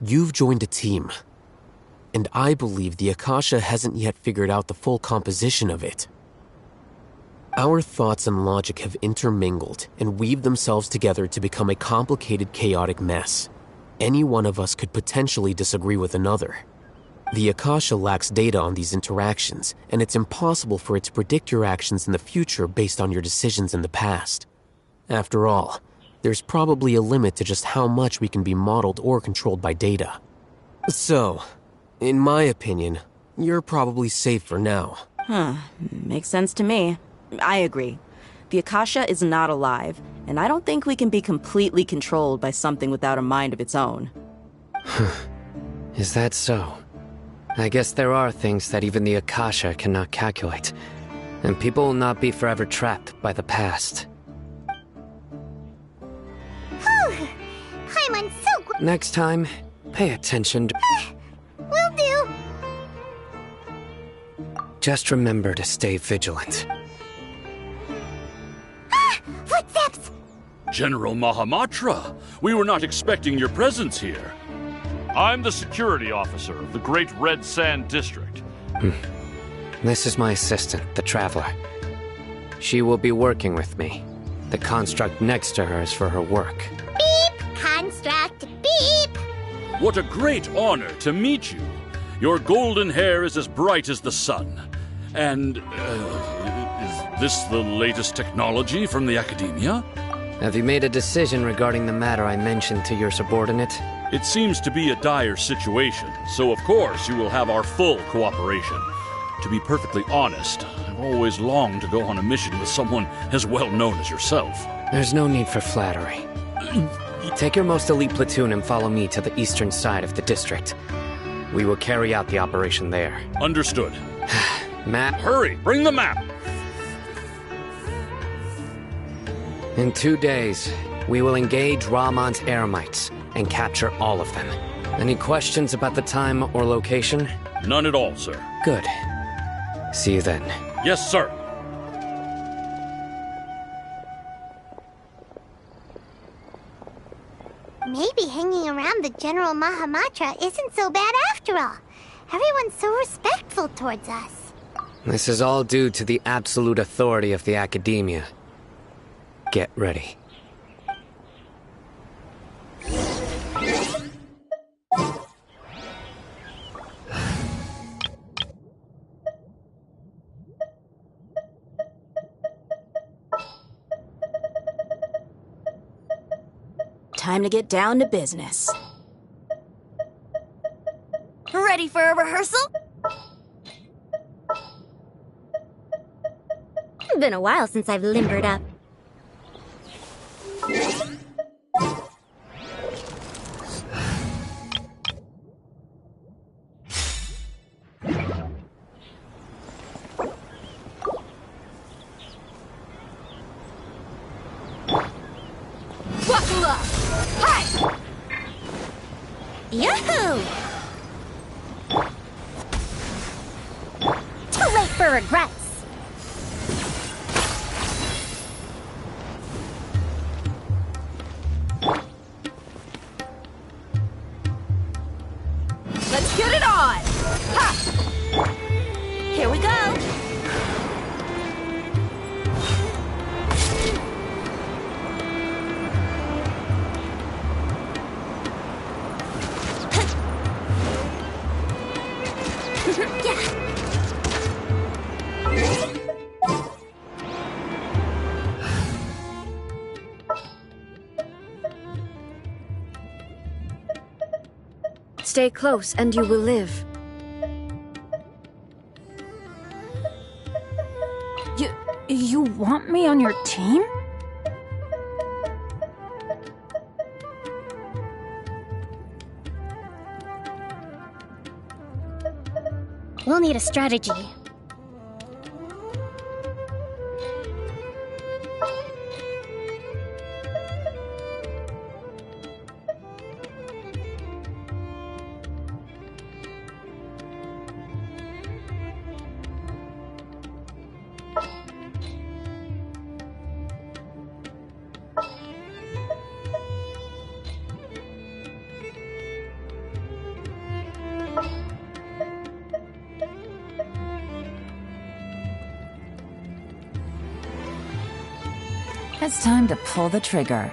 You've joined a team, and I believe the Akasha hasn't yet figured out the full composition of it. Our thoughts and logic have intermingled and weaved themselves together to become a complicated, chaotic mess. Any one of us could potentially disagree with another. The Akasha lacks data on these interactions, and it's impossible for it to predict your actions in the future based on your decisions in the past. After all, there's probably a limit to just how much we can be modeled or controlled by data. So, in my opinion, you're probably safe for now. Makes sense to me. I agree. The Akasha is not alive, and I don't think we can be completely controlled by something without a mind of its own. Is that so? I guess there are things that even the Akasha cannot calculate, and people will not be forever trapped by the past. Paimon's so good. Next time, pay attention to... Will do. Just remember to stay vigilant. Footsteps! General Mahamatra, we were not expecting your presence here. I'm the security officer of the Great Red Sand District. This is my assistant, the Traveler. She will be working with me. The construct next to her is for her work. Beep! Construct, beep! What a great honor to meet you. Your golden hair is as bright as the sun. And, is this the latest technology from the Academia? Have you made a decision regarding the matter I mentioned to your subordinate? It seems to be a dire situation, so of course you will have our full cooperation. To be perfectly honest, I've always longed to go on a mission with someone as well known as yourself. There's no need for flattery. Take your most elite platoon and follow me to the eastern side of the district. We will carry out the operation there. Understood. Map. Hurry, bring the map! In 2 days, we will engage Rahman's Eremites and capture all of them. Any questions about the time or location? None at all, sir. Good. See you then. Yes, sir. Maybe hanging around the General Mahamatra isn't so bad after all. Everyone's so respectful towards us. This is all due to the absolute authority of the Academia. Get ready. Time to get down to business. Ready for a rehearsal? Been a while since I've limbered up. Buckle up! Hi! Yoo-hoo! Too late for regrets. Let's get it on! Ha! Here we go. Stay close and you will live. You want me on your team? We'll need a strategy. It's time to pull the trigger.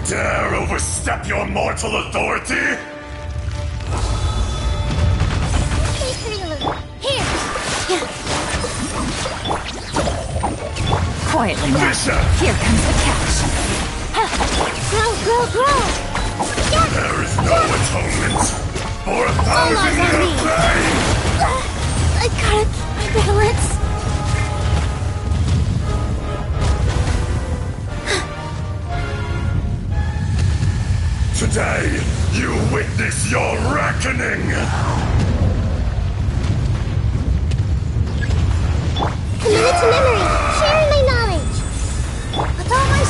Dare overstep your mortal authority? Quietly now. Here comes the catch. Grow! There is no atonement for 1,000 years of pain! I gotta keep my balance. Today, you witness your reckoning! Committed to memory, sharing my knowledge. With all my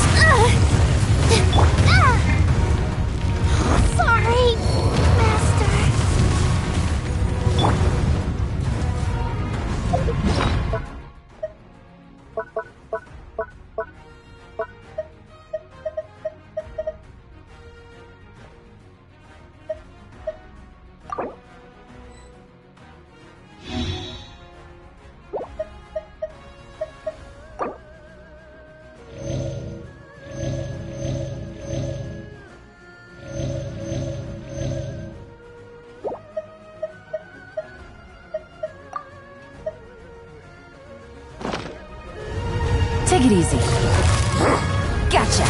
Sorry, Master. Take it easy. Gotcha.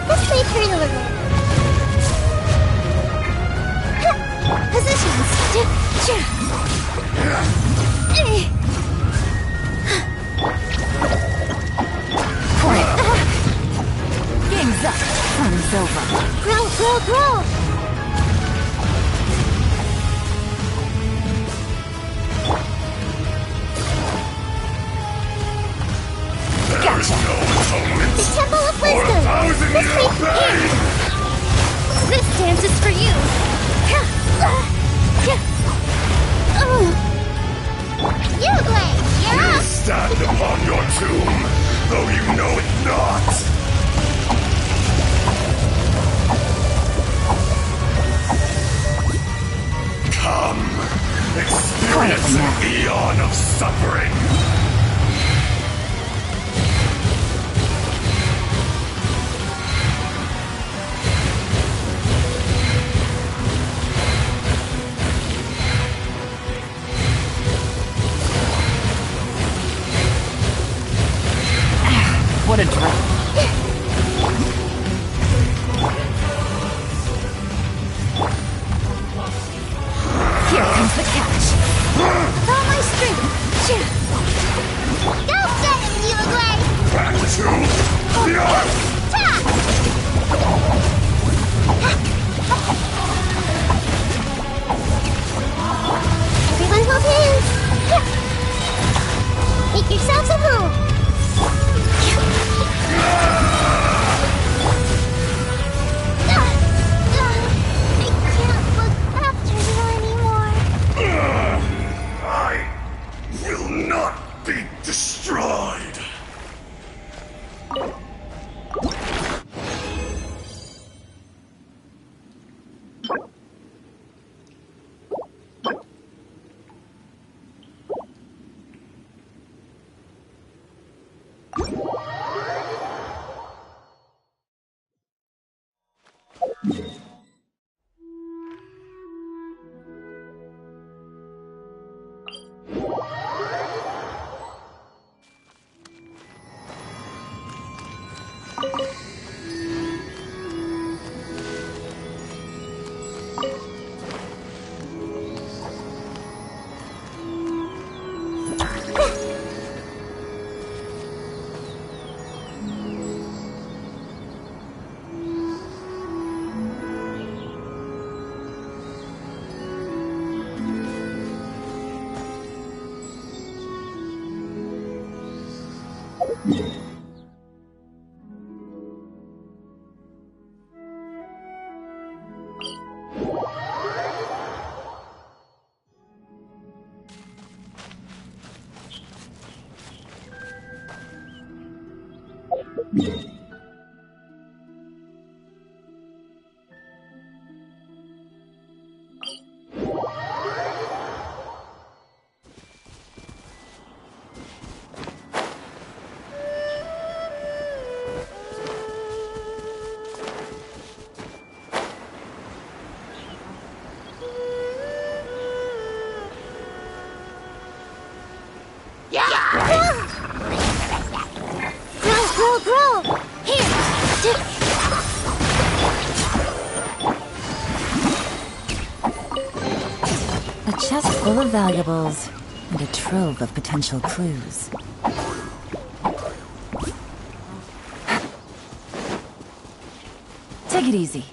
Let's play turn a little. Positions. Quiet. Game's up. Fun's over. Grow. There is no atonement The Temple of for Wisdom. 1,000 This years of way. pain! This dance is for you. You, Blade. You're You up. stand upon your tomb, though you know it not. Come, experience an eon of suffering. What a drop. Grow! Here! A chest full of valuables, and a trove of potential clues. Take it easy.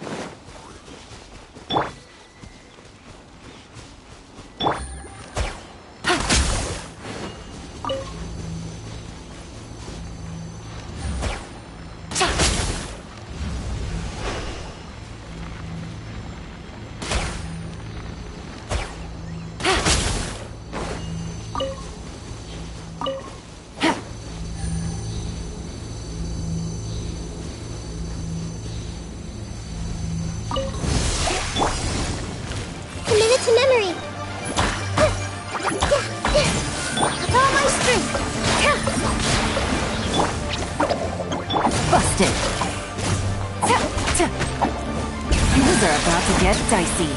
Commit it to memory. With all my strength. Busted. Things are about to get dicey.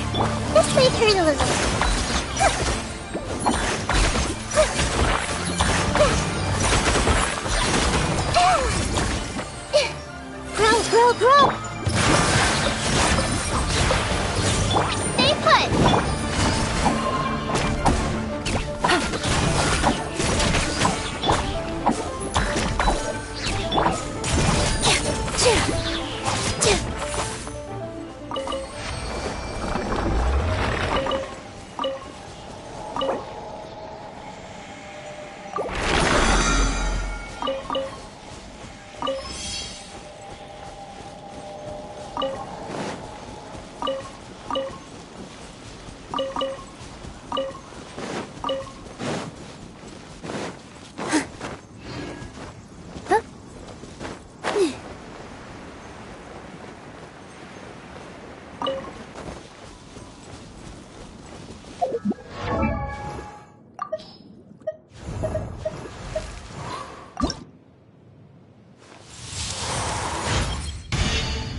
This may hurt a little. Grow! Stay put!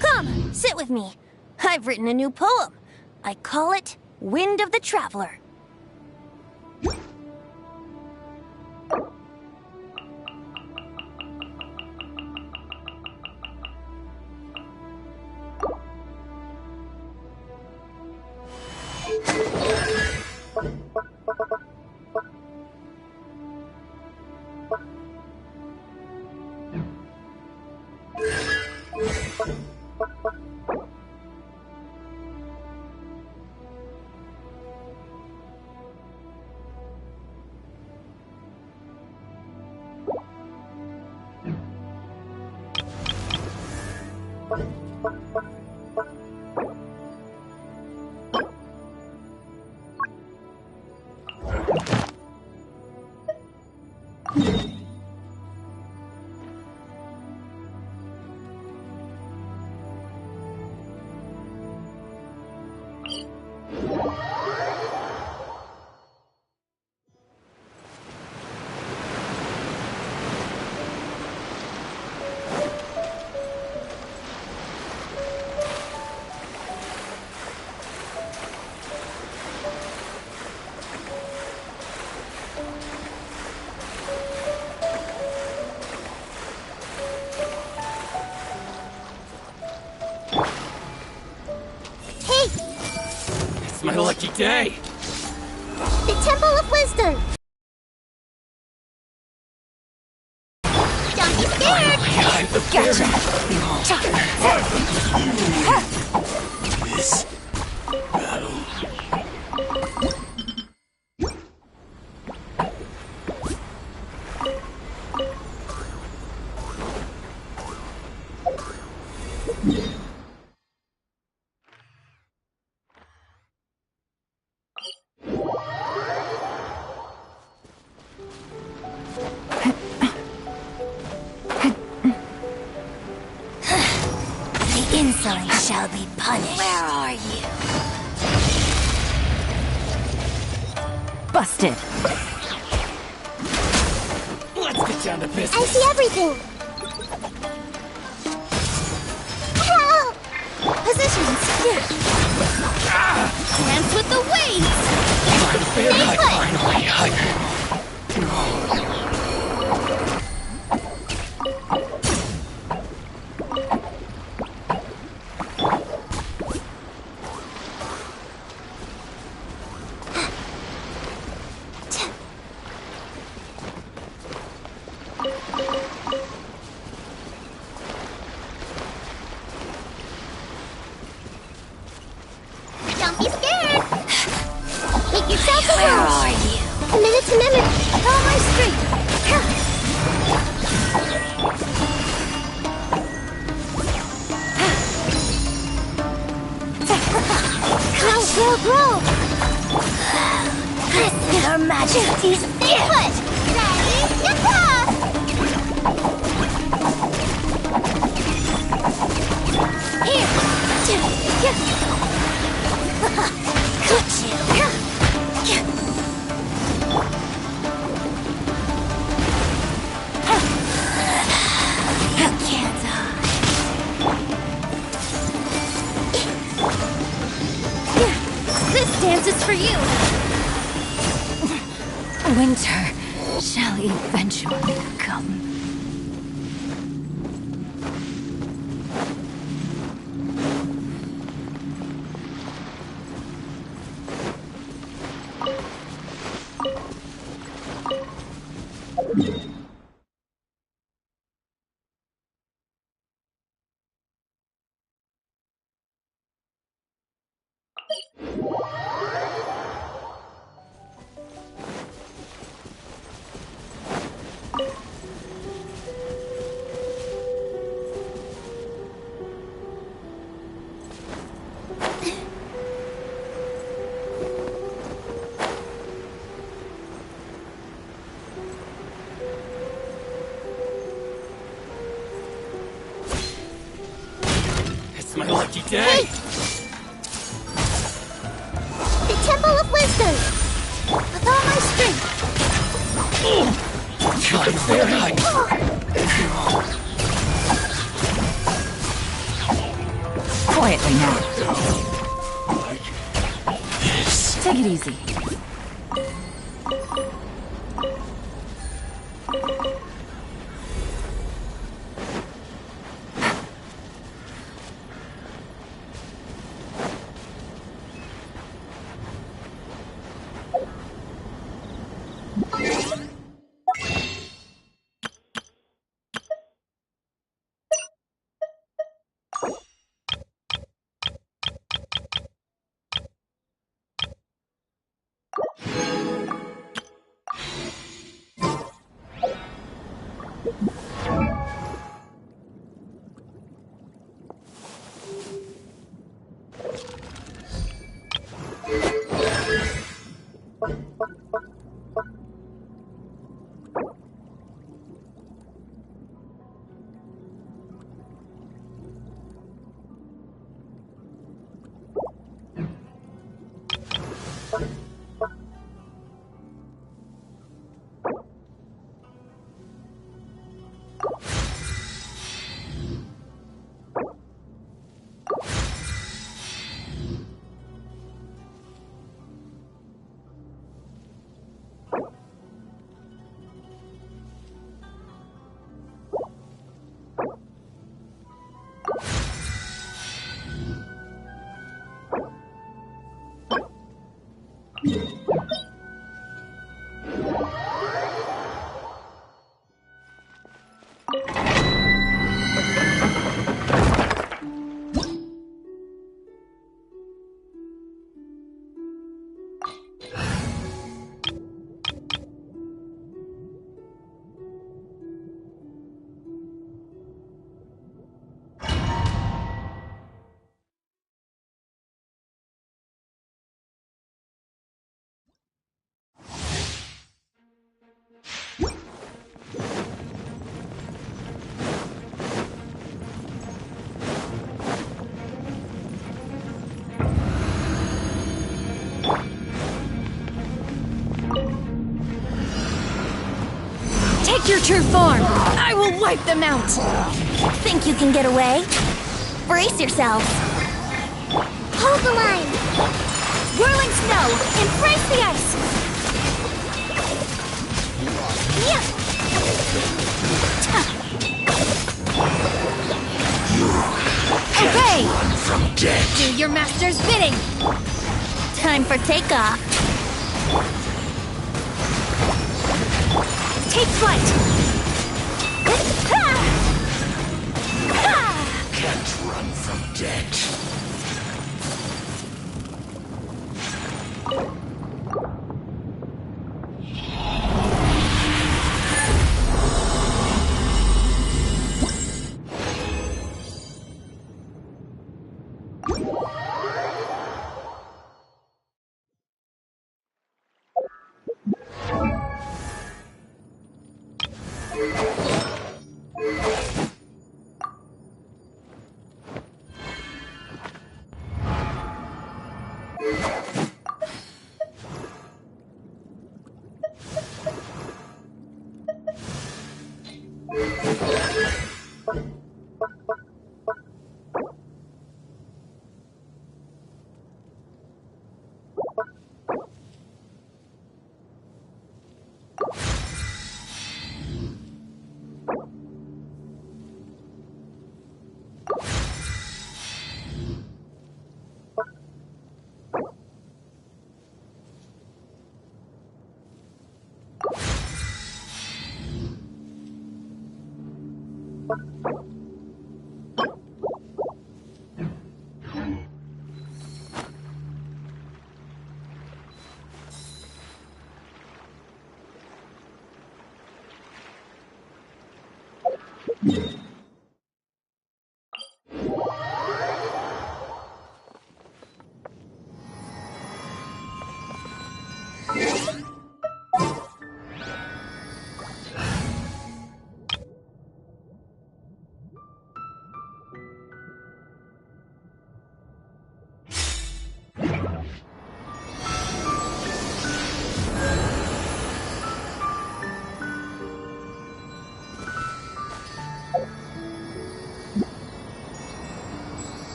Come, sit with me. I've written a new poem. I call it Wind of the Traveler. my lucky day! The Temple of Wisdom! Don't be scared! Gotcha! This battle. The insolent shall be punished. Where are you? Busted! Let's get down to business! I see everything! Help! Positions! Dance with the waves! Don't be scared! Make yourself at Where home! are you? A minute to memory! Follow my street! Grow! Your Majesty's Bigfoot! Ready? Yatta! here! Got you! You can't hide. This dance is for you! Winter shall eventually come. It's my lucky day! The Temple of Wisdom! With all my strength! Quietly now. Take it easy. Take your true form! I will wipe them out! Think you can get away? Brace yourselves. Hold the line! Whirling snow! Embrace the ice! Yeah! Obey! Run from death. Do your master's bidding! Time for takeoff. Take flight! Can't run from death.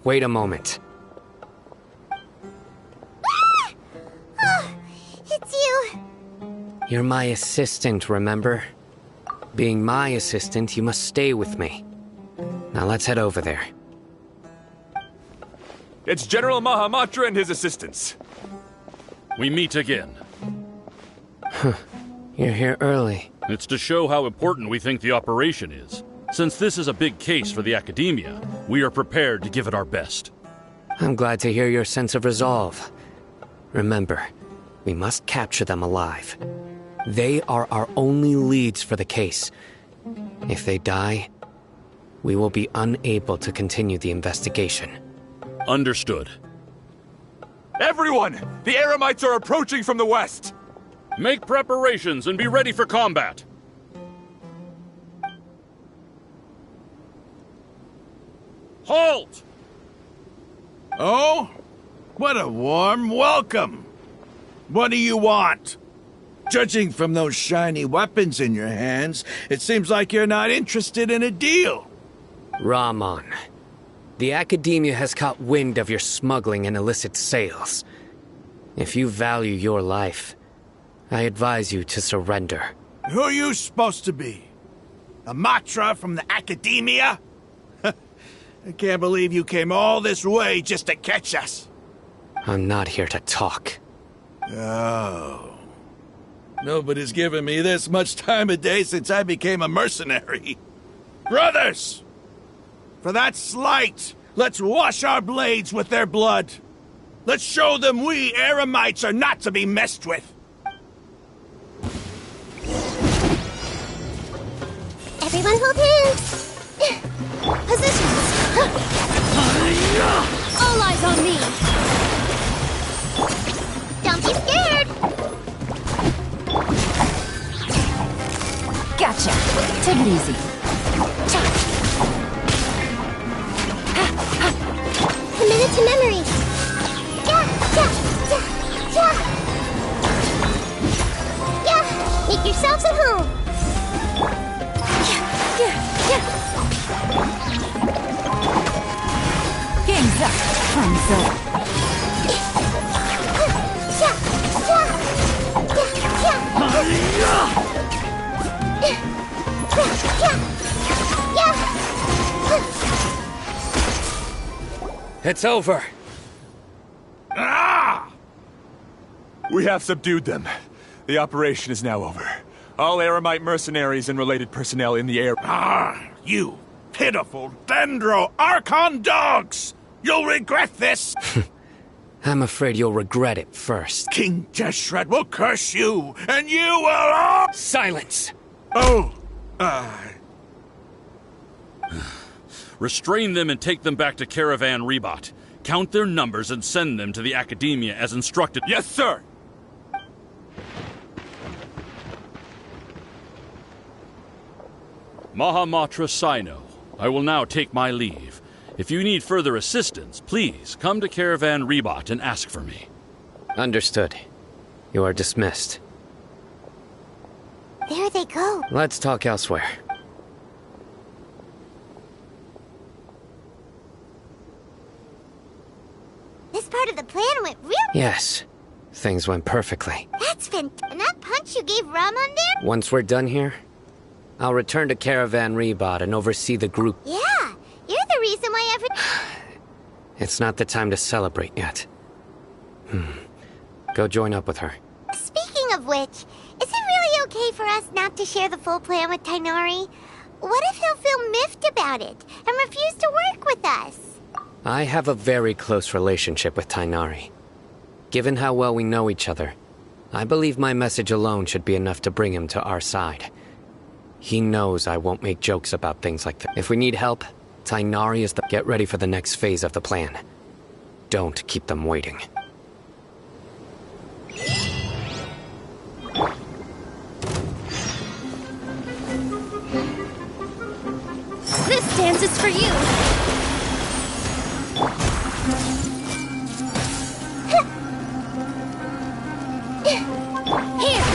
Wait a moment. Oh, it's you. You're my assistant, remember? Being my assistant, you must stay with me. Now let's head over there. It's General Mahamatra and his assistants. We meet again. You're here early. It's to show how important we think the operation is. Since this is a big case for the Academia, we are prepared to give it our best. I'm glad to hear your sense of resolve. Remember, we must capture them alive. They are our only leads for the case. If they die, we will be unable to continue the investigation. Understood. Everyone! The Eremites are approaching from the west! Make preparations and be ready for combat. Halt! Oh? What a warm welcome! What do you want? Judging from those shiny weapons in your hands, it seems like you're not interested in a deal. Rahman, the Academia has caught wind of your smuggling and illicit sales. If you value your life, I advise you to surrender. Who are you supposed to be? A Matra from the Academia? I can't believe you came all this way just to catch us. I'm not here to talk. Oh. Nobody's given me this much time of day since I became a mercenary. Brothers! For that slight, let's wash our blades with their blood. Let's show them we Eremites are not to be messed with. Everyone hold hands. Positions. All eyes on me! Don't be scared. Gotcha. Take it easy. Commit it to memory. Yeah. Make yourselves at home. Game's up. Fun's over. It's over. Ah! We have subdued them. The operation is now over. All Eremite mercenaries and related personnel in the air. Ah, you pitiful Dendro Archon dogs! You'll regret this! I'm afraid you'll regret it first. King Deshret will curse you, and you will all— Silence! Oh, Restrain them and take them back to Caravan Rebot. Count their numbers and send them to the Academia as instructed. Yes, sir! Mahamatra Sino, I will now take my leave. If you need further assistance, please come to Caravan Rebot and ask for me. Understood. You are dismissed. There they go. Let's talk elsewhere. This part of the plan went real. Yes. Things went perfectly. That's fantastic. And that punch you gave Ramon there? Once we're done here, I'll return to Caravan Rebot and oversee the group. Yeah, you're the reason why It's not the time to celebrate yet. Go join up with her. Speaking of which, is it really okay for us not to share the full plan with Tainari? What if he'll feel miffed about it and refuse to work with us? I have a very close relationship with Tainari. Given how well we know each other, I believe my message alone should be enough to bring him to our side. He knows I won't make jokes about things like that. If we need help, Tainari is the— Get ready for the next phase of the plan. Don't keep them waiting. This dance is for you! Here!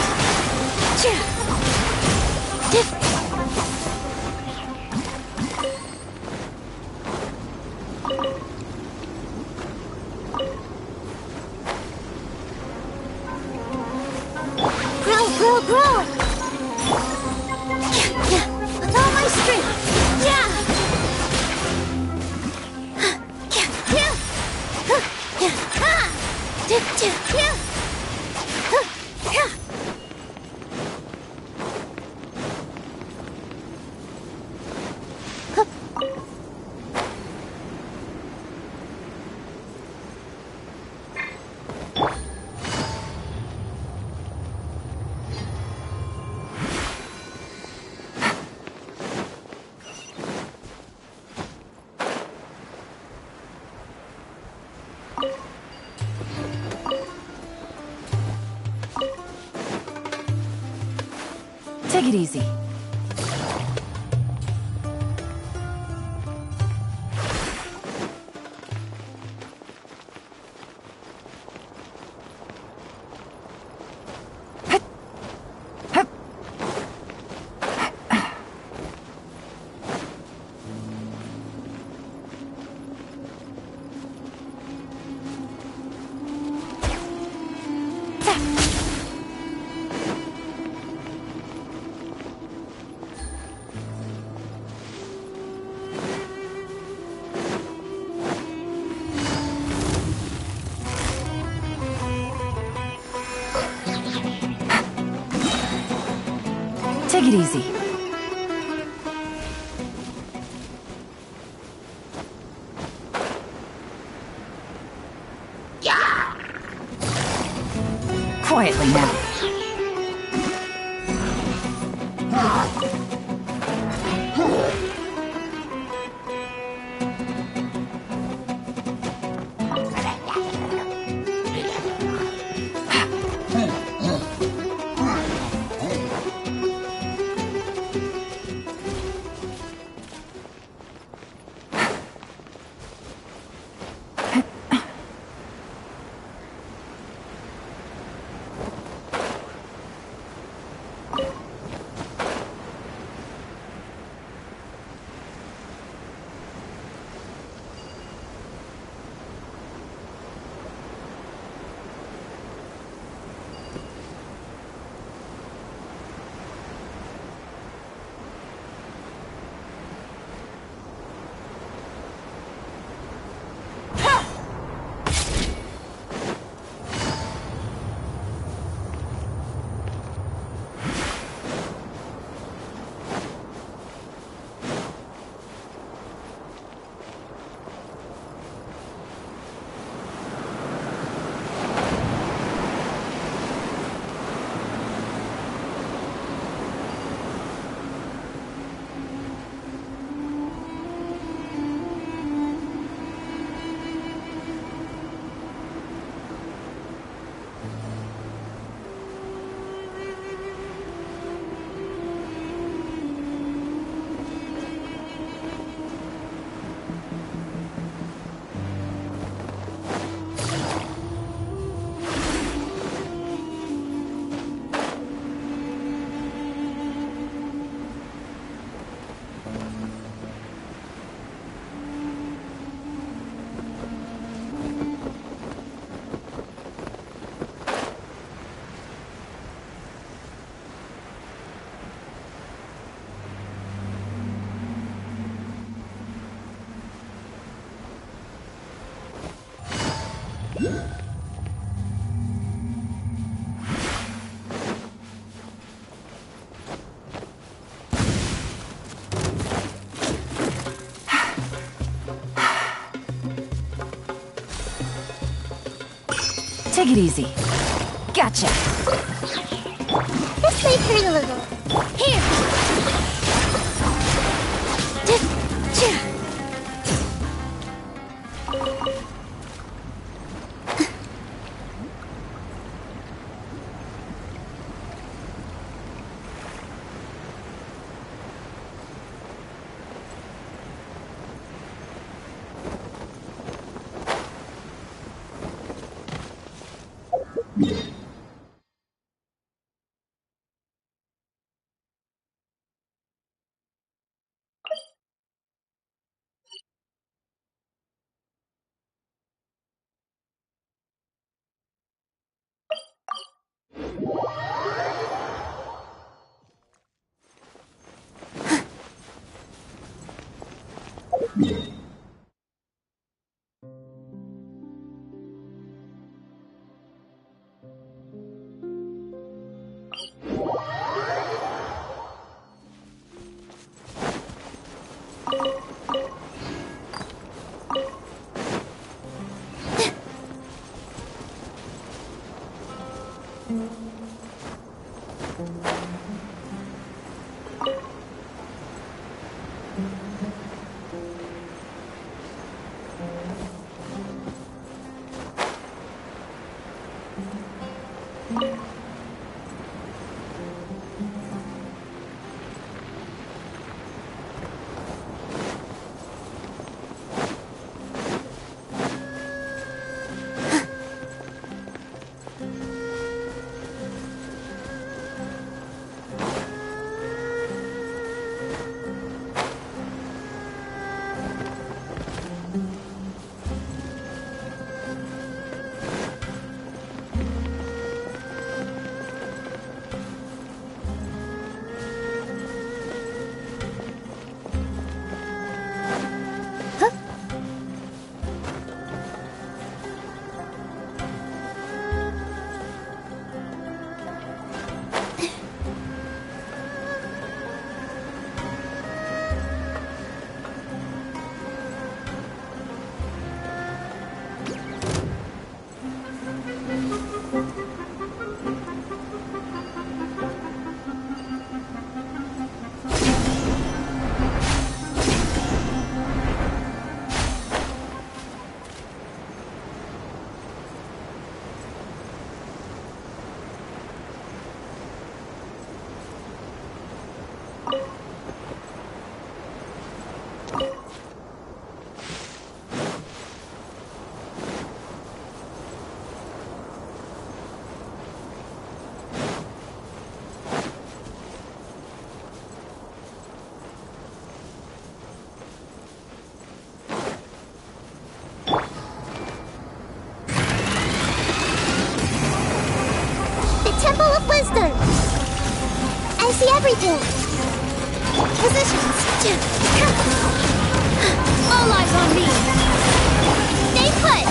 it easy. Take it easy. Quietly now. Take it easy. Gotcha. This might hurt a little. Here. Temple of Wisdom! I see everything! Positions! All eyes on me! Stay put!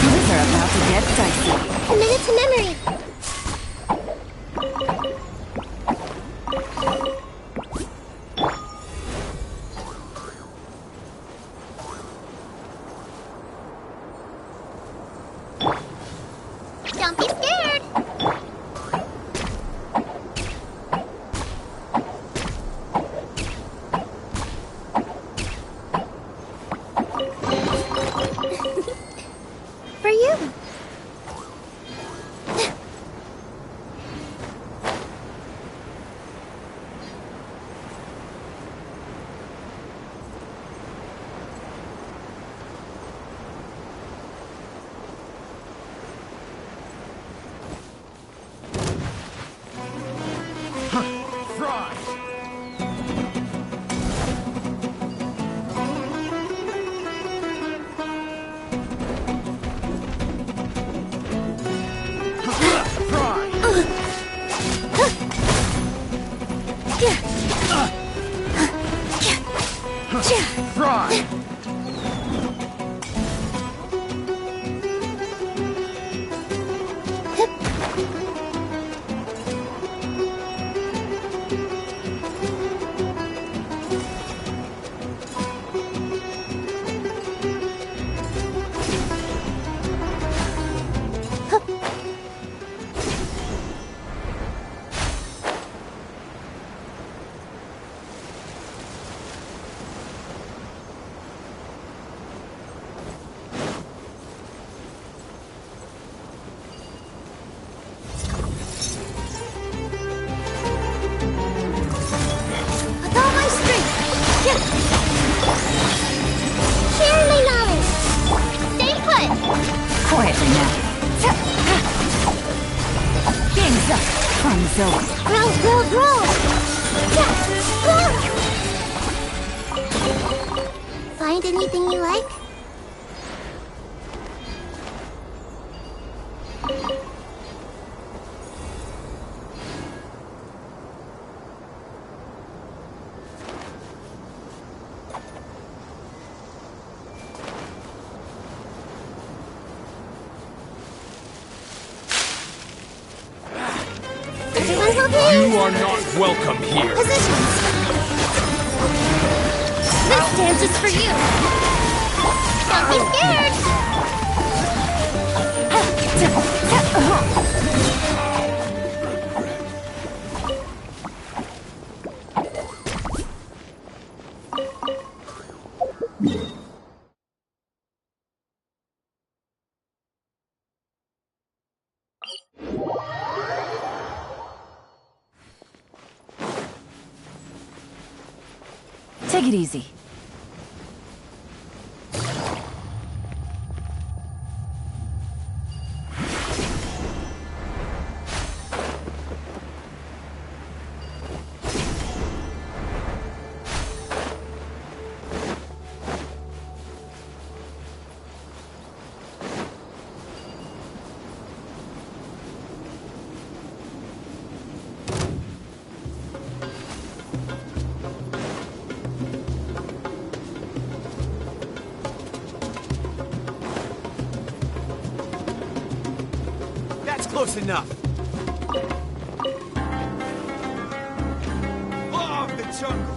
Things are about to get dicey. Commit it to memory! Don't be scared! For you! Quietly now. Game's up. Fun is over. Roll! Find anything you like? You are not welcome here. Positions. This dance is for you! Don't be scared! Take it easy. Close enough. Law of the jungle.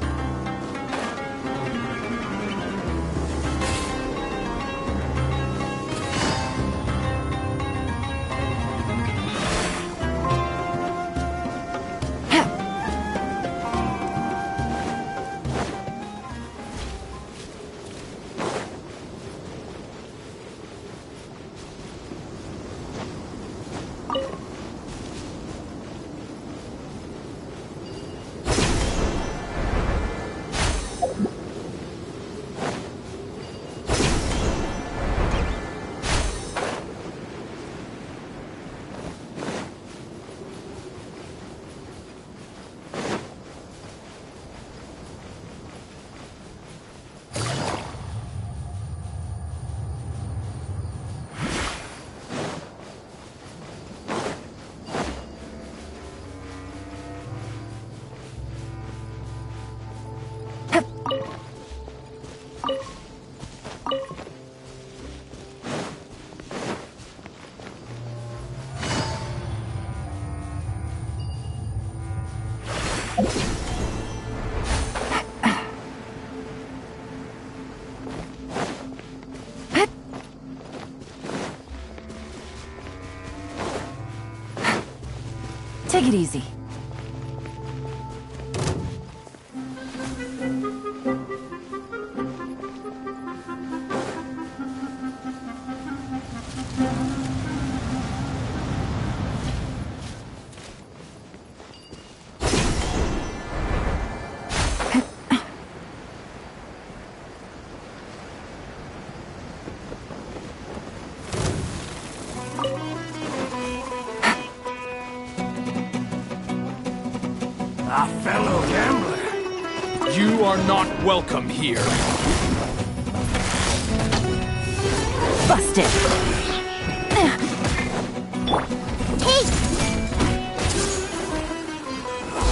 Take it easy. A fellow gambler. You are not welcome here. Busted. Hey!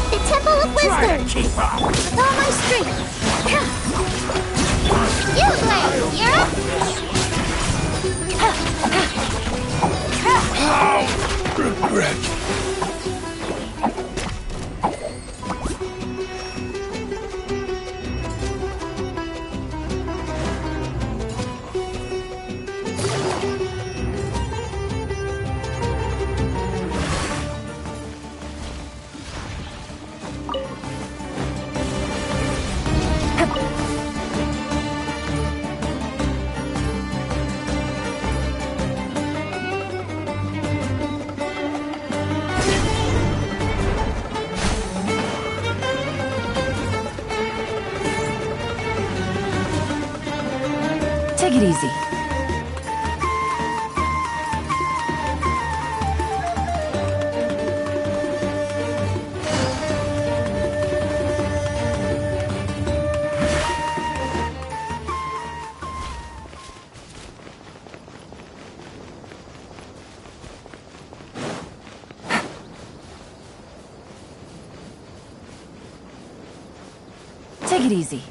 The Temple of Wisdom! Try to keep up. With all my strength! You, Blair! You're up! How regret. Take it easy. Take it easy.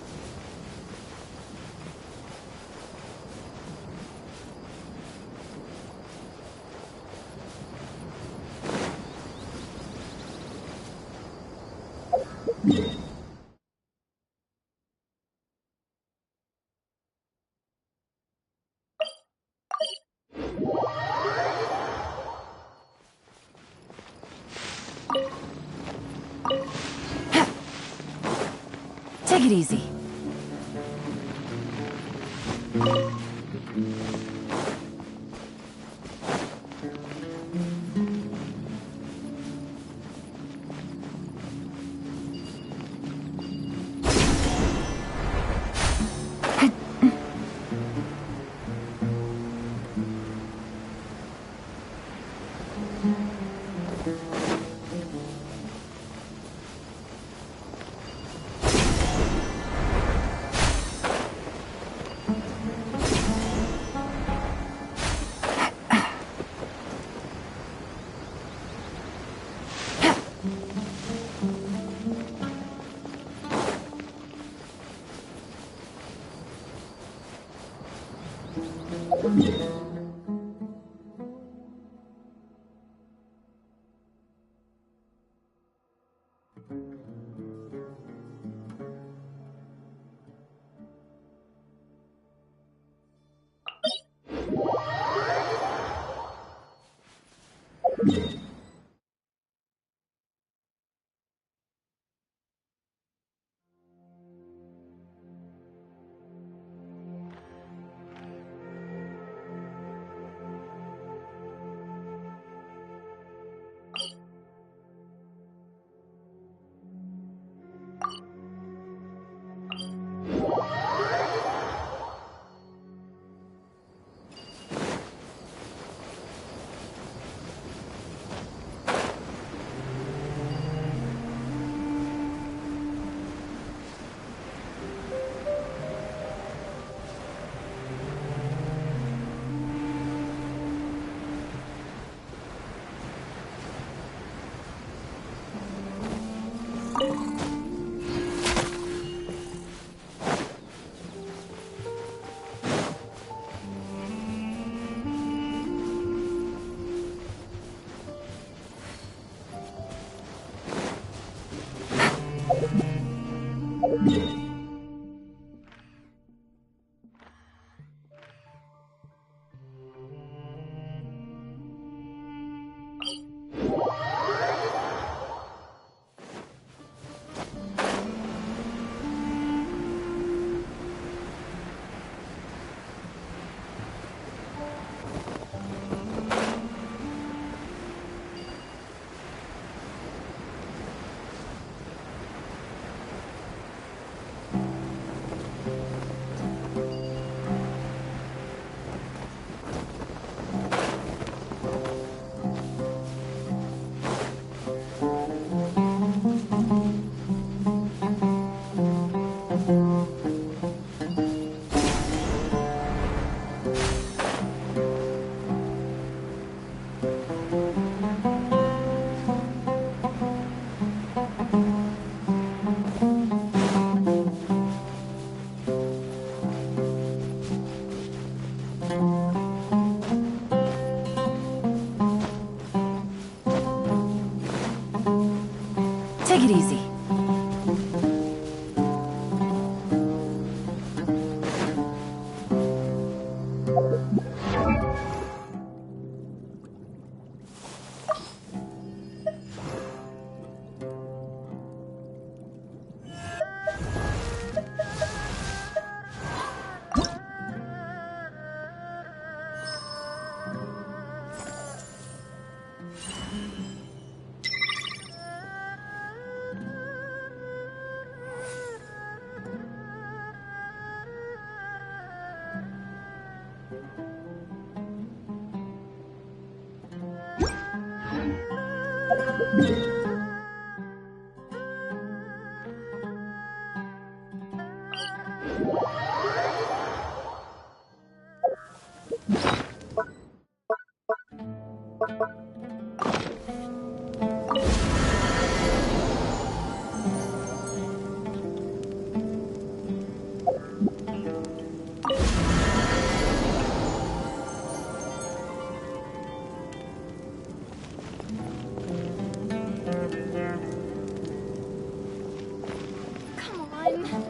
Take it easy.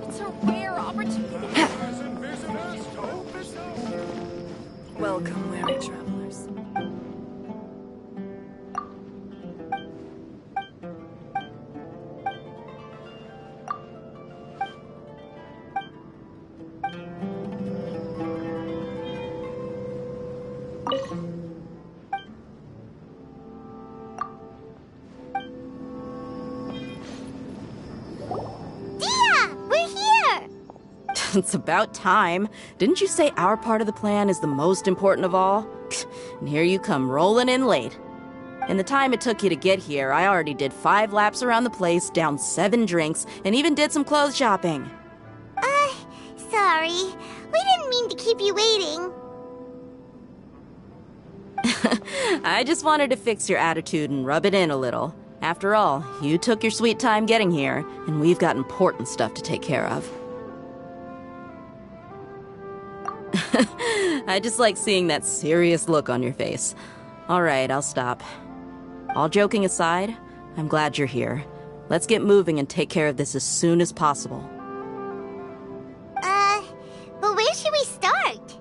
It's a rare opportunity. Welcome, weary travelers. It's about time. Didn't you say our part of the plan is the most important of all? And here you come rolling in late. In the time it took you to get here, I already did 5 laps around the place, downed 7 drinks, and even did some clothes shopping. Sorry. We didn't mean to keep you waiting. I just wanted to fix your attitude and rub it in a little. After all, you took your sweet time getting here, and we've got important stuff to take care of. I just like seeing that serious look on your face. All right, I'll stop. All joking aside, I'm glad you're here. Let's get moving and take care of this as soon as possible. But where should we start?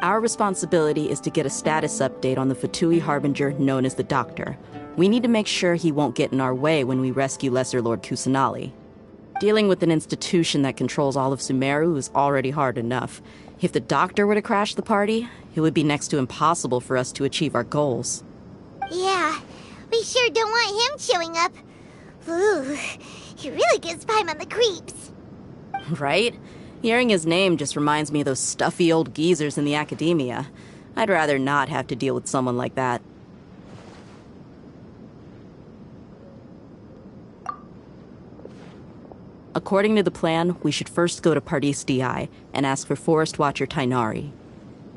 Our responsibility is to get a status update on the Fatui Harbinger known as the Doctor. We need to make sure he won't get in our way when we rescue Lesser Lord Kusanali. Dealing with an institution that controls all of Sumeru is already hard enough. If the Doctor were to crash the party, it would be next to impossible for us to achieve our goals. Yeah, we sure don't want him showing up. Ooh, he really gives Paimon on the creeps. Right? Hearing his name just reminds me of those stuffy old geezers in the academia. I'd rather not have to deal with someone like that. According to the plan, we should first go to Pardis Di and ask for Forest Watcher Tainari.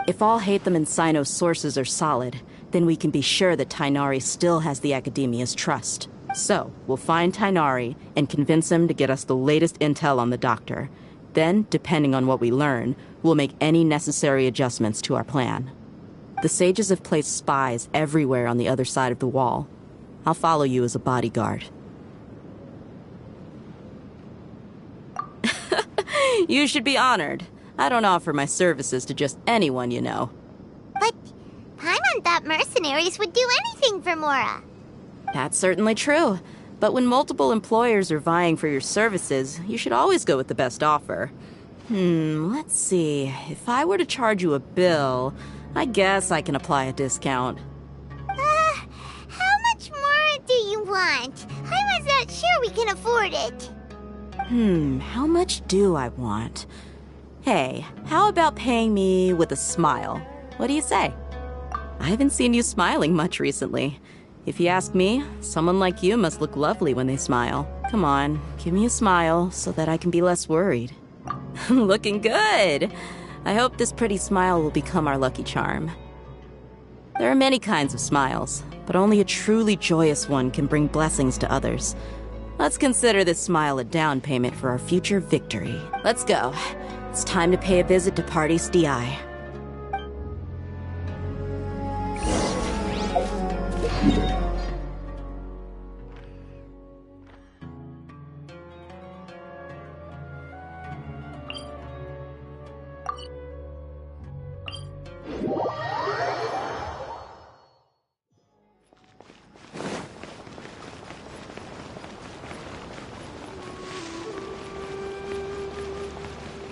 If all Hatham and Sino's sources are solid, then we can be sure that Tainari still has the Academia's trust. So, we'll find Tainari and convince him to get us the latest intel on the Doctor. Then, depending on what we learn, we'll make any necessary adjustments to our plan. The sages have placed spies everywhere on the other side of the wall. I'll follow you as a bodyguard. You should be honored. I don't offer my services to just anyone you know. But Paimon thought mercenaries would do anything for Mora. That's certainly true. But when multiple employers are vying for your services, you should always go with the best offer. Let's see. If I were to charge you a bill, I guess I can apply a discount. How much Mora do you want? I was not sure we can afford it. How much do I want? Hey, how about paying me with a smile? What do you say? I haven't seen you smiling much recently. If you ask me, someone like you must look lovely when they smile. Come on, give me a smile so that I can be less worried. Looking good! I hope this pretty smile will become our lucky charm. There are many kinds of smiles, but only a truly joyous one can bring blessings to others. Let's consider this smile a down payment for our future victory. Let's go. It's time to pay a visit to Pardis Di.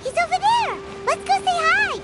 He's over there! Let's go say hi!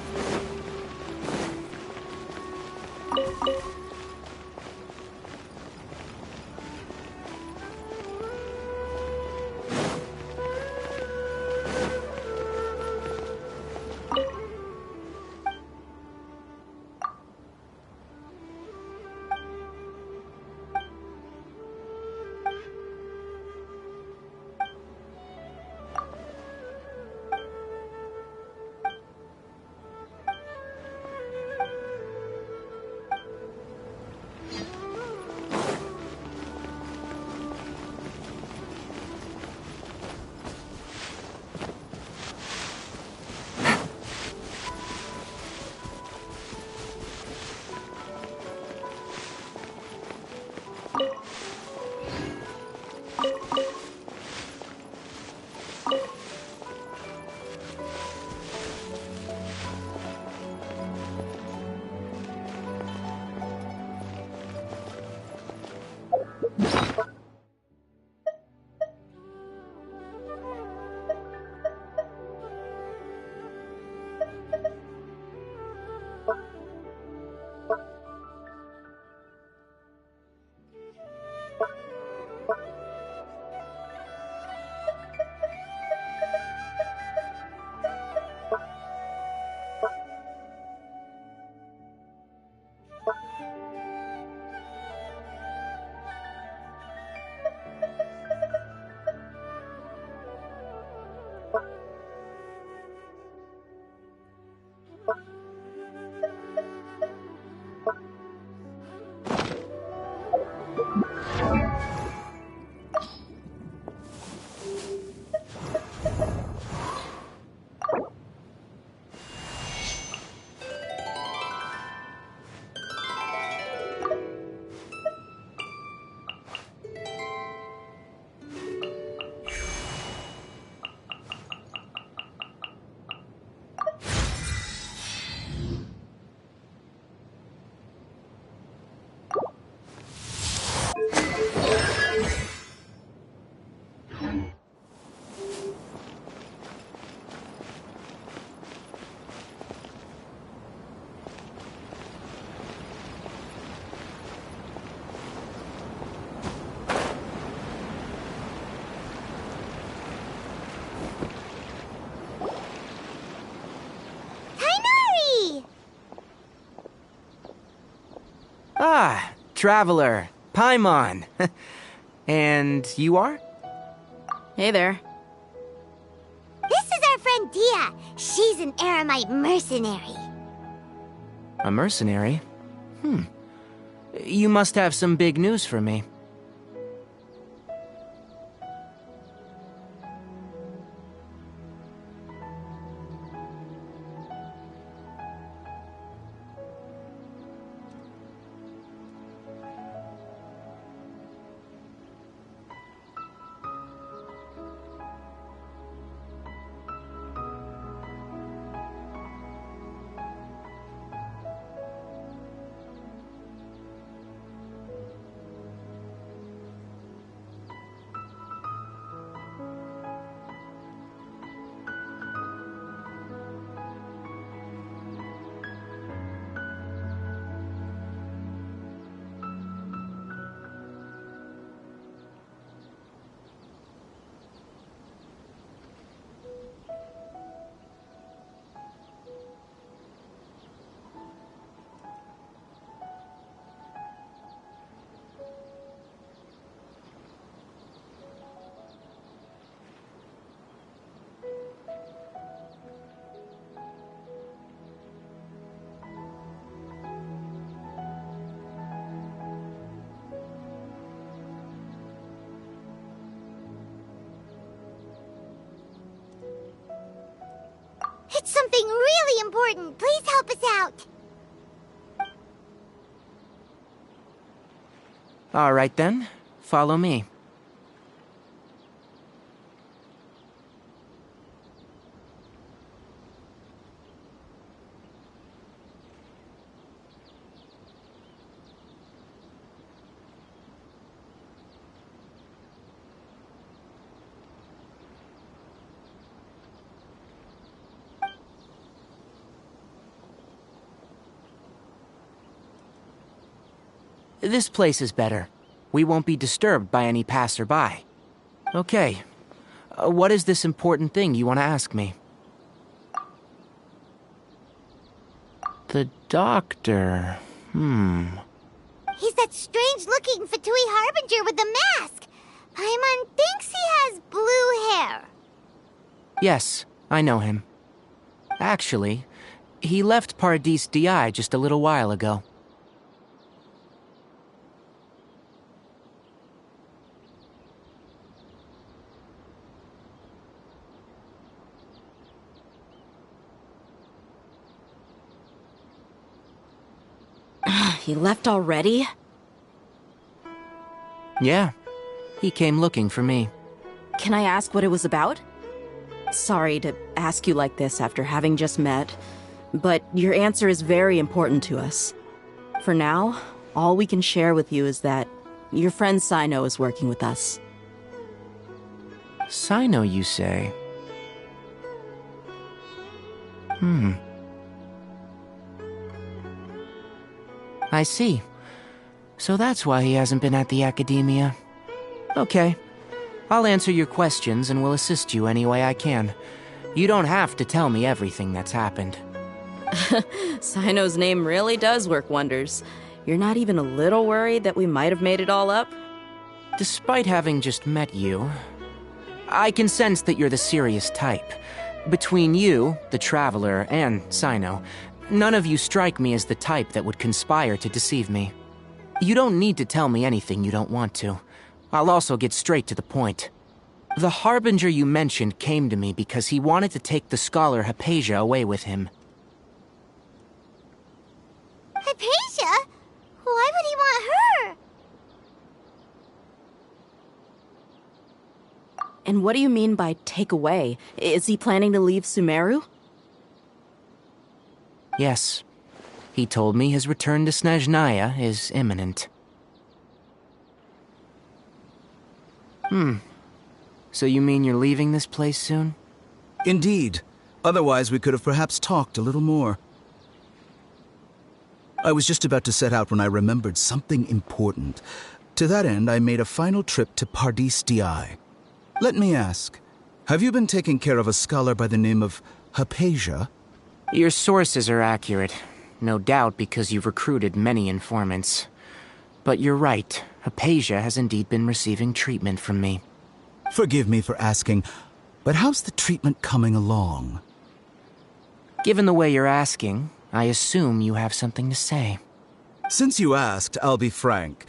Ah, Traveler, Paimon. And you are? Hey there. This is our friend Dia. She's an Aramite mercenary. A mercenary? You must have some big news for me. It's something really important. Please help us out. All right then, follow me. This place is better. We won't be disturbed by any passerby. Okay. What is this important thing you want to ask me? The doctor. He's that strange-looking Fatui Harbinger with the mask. Paimon thinks he has blue hair. Yes, I know him. Actually, he left Paradis Di just a little while ago. He left already? Yeah, he came looking for me. Can I ask what it was about? Sorry to ask you like this after having just met, but your answer is very important to us. For now, all we can share with you is that your friend Sino is working with us. Sino, you say? I see. So that's why he hasn't been at the academia. Okay. I'll answer your questions and will assist you any way I can. You don't have to tell me everything that's happened. Sino's name really does work wonders. You're not even a little worried that we might have made it all up? Despite having just met you, I can sense that you're the serious type. Between you, the Traveler, and Sino, none of you strike me as the type that would conspire to deceive me. You don't need to tell me anything you don't want to. I'll also get straight to the point. The Harbinger you mentioned came to me because he wanted to take the scholar Hypatia away with him. Hypatia? Why would he want her? And what do you mean by take away? Is he planning to leave Sumeru? Yes. He told me his return to Snezhnaya is imminent. So you mean you're leaving this place soon? Indeed. Otherwise, we could have perhaps talked a little more. I was just about to set out when I remembered something important. To that end, I made a final trip to Pardis Di. Let me ask, have you been taking care of a scholar by the name of Hypatia? Your sources are accurate. No doubt because you've recruited many informants. But you're right. Hypatia has indeed been receiving treatment from me. Forgive me for asking, but how's the treatment coming along? Given the way you're asking, I assume you have something to say. Since you asked, I'll be frank.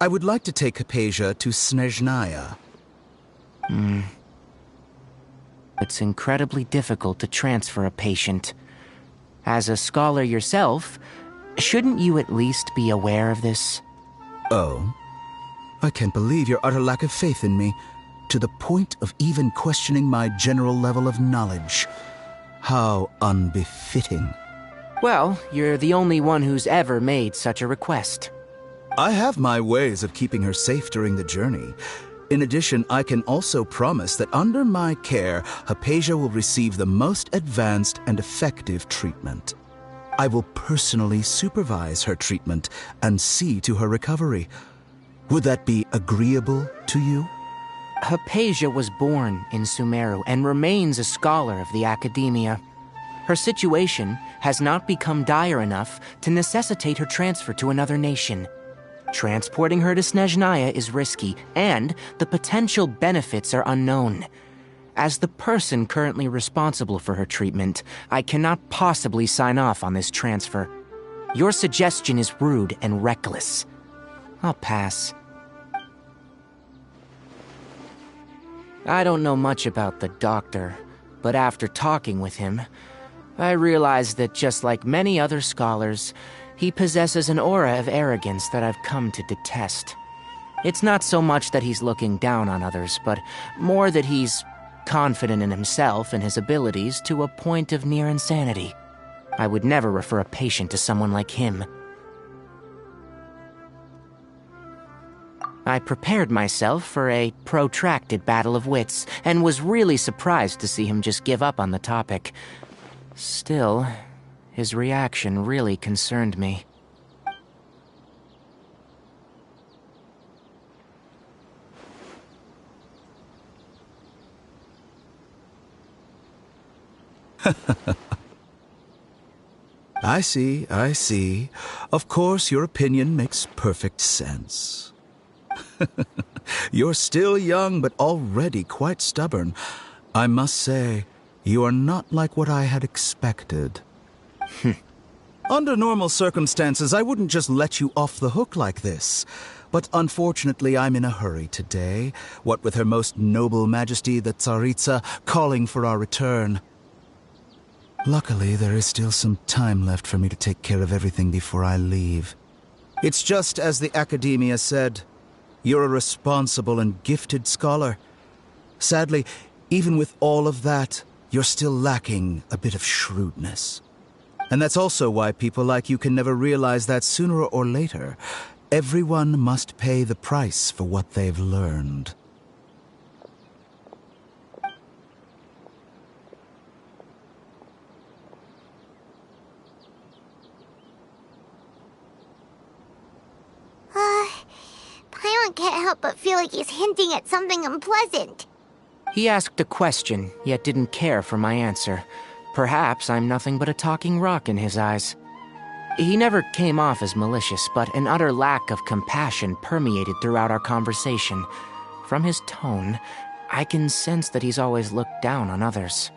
I would like to take Hypatia to Snezhnaya. It's incredibly difficult to transfer a patient. As a scholar yourself, shouldn't you at least be aware of this? Oh? I can't believe your utter lack of faith in me, to the point of even questioning my general level of knowledge. How unbefitting. Well, you're the only one who's ever made such a request. I have my ways of keeping her safe during the journey. In addition, I can also promise that under my care, Hypatia will receive the most advanced and effective treatment. I will personally supervise her treatment and see to her recovery. Would that be agreeable to you? Hypatia was born in Sumeru and remains a scholar of the academia. Her situation has not become dire enough to necessitate her transfer to another nation. Transporting her to Snezhnaya is risky, and the potential benefits are unknown. As the person currently responsible for her treatment, I cannot possibly sign off on this transfer. Your suggestion is rude and reckless. I'll pass. I don't know much about the doctor, but after talking with him, I realized that just like many other scholars, he possesses an aura of arrogance that I've come to detest. It's not so much that he's looking down on others, but more that he's confident in himself and his abilities to a point of near insanity. I would never refer a patient to someone like him. I prepared myself for a protracted battle of wits, and was really surprised to see him just give up on the topic. Still, his reaction really concerned me. I see. Of course, your opinion makes perfect sense. You're still young, but already quite stubborn. I must say, you are not like what I had expected. Under normal circumstances, I wouldn't just let you off the hook like this. But unfortunately, I'm in a hurry today, what with Her Most Noble Majesty the Tsaritsa calling for our return. Luckily, there is still some time left for me to take care of everything before I leave. It's just as the Academia said. You're a responsible and gifted scholar. Sadly, Even with all of that, you're still lacking a bit of shrewdness. And that's also why people like you can never realize that sooner or later, everyone must pay the price for what they've learned. Paimon can't help but feel like he's hinting at something unpleasant. He asked a question, yet didn't care for my answer. Perhaps I'm nothing but a talking rock in his eyes. He never came off as malicious, but an utter lack of compassion permeated throughout our conversation. From his tone, I can sense that he's always looked down on others.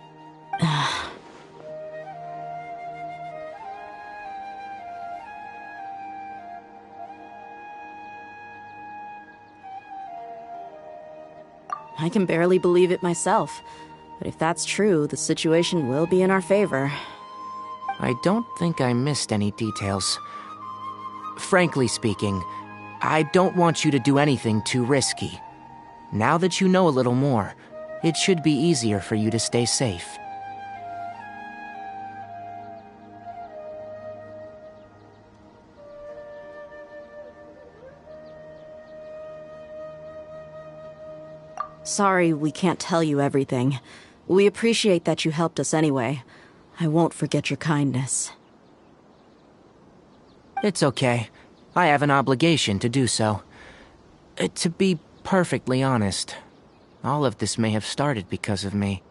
I can barely believe it myself. But if that's true, the situation will be in our favor. I don't think I missed any details. Frankly speaking, I don't want you to do anything too risky. Now that you know a little more, it should be easier for you to stay safe. Sorry we can't tell you everything. We appreciate that you helped us anyway. I won't forget your kindness. It's okay. I have an obligation to do so. To be perfectly honest, all of this may have started because of me.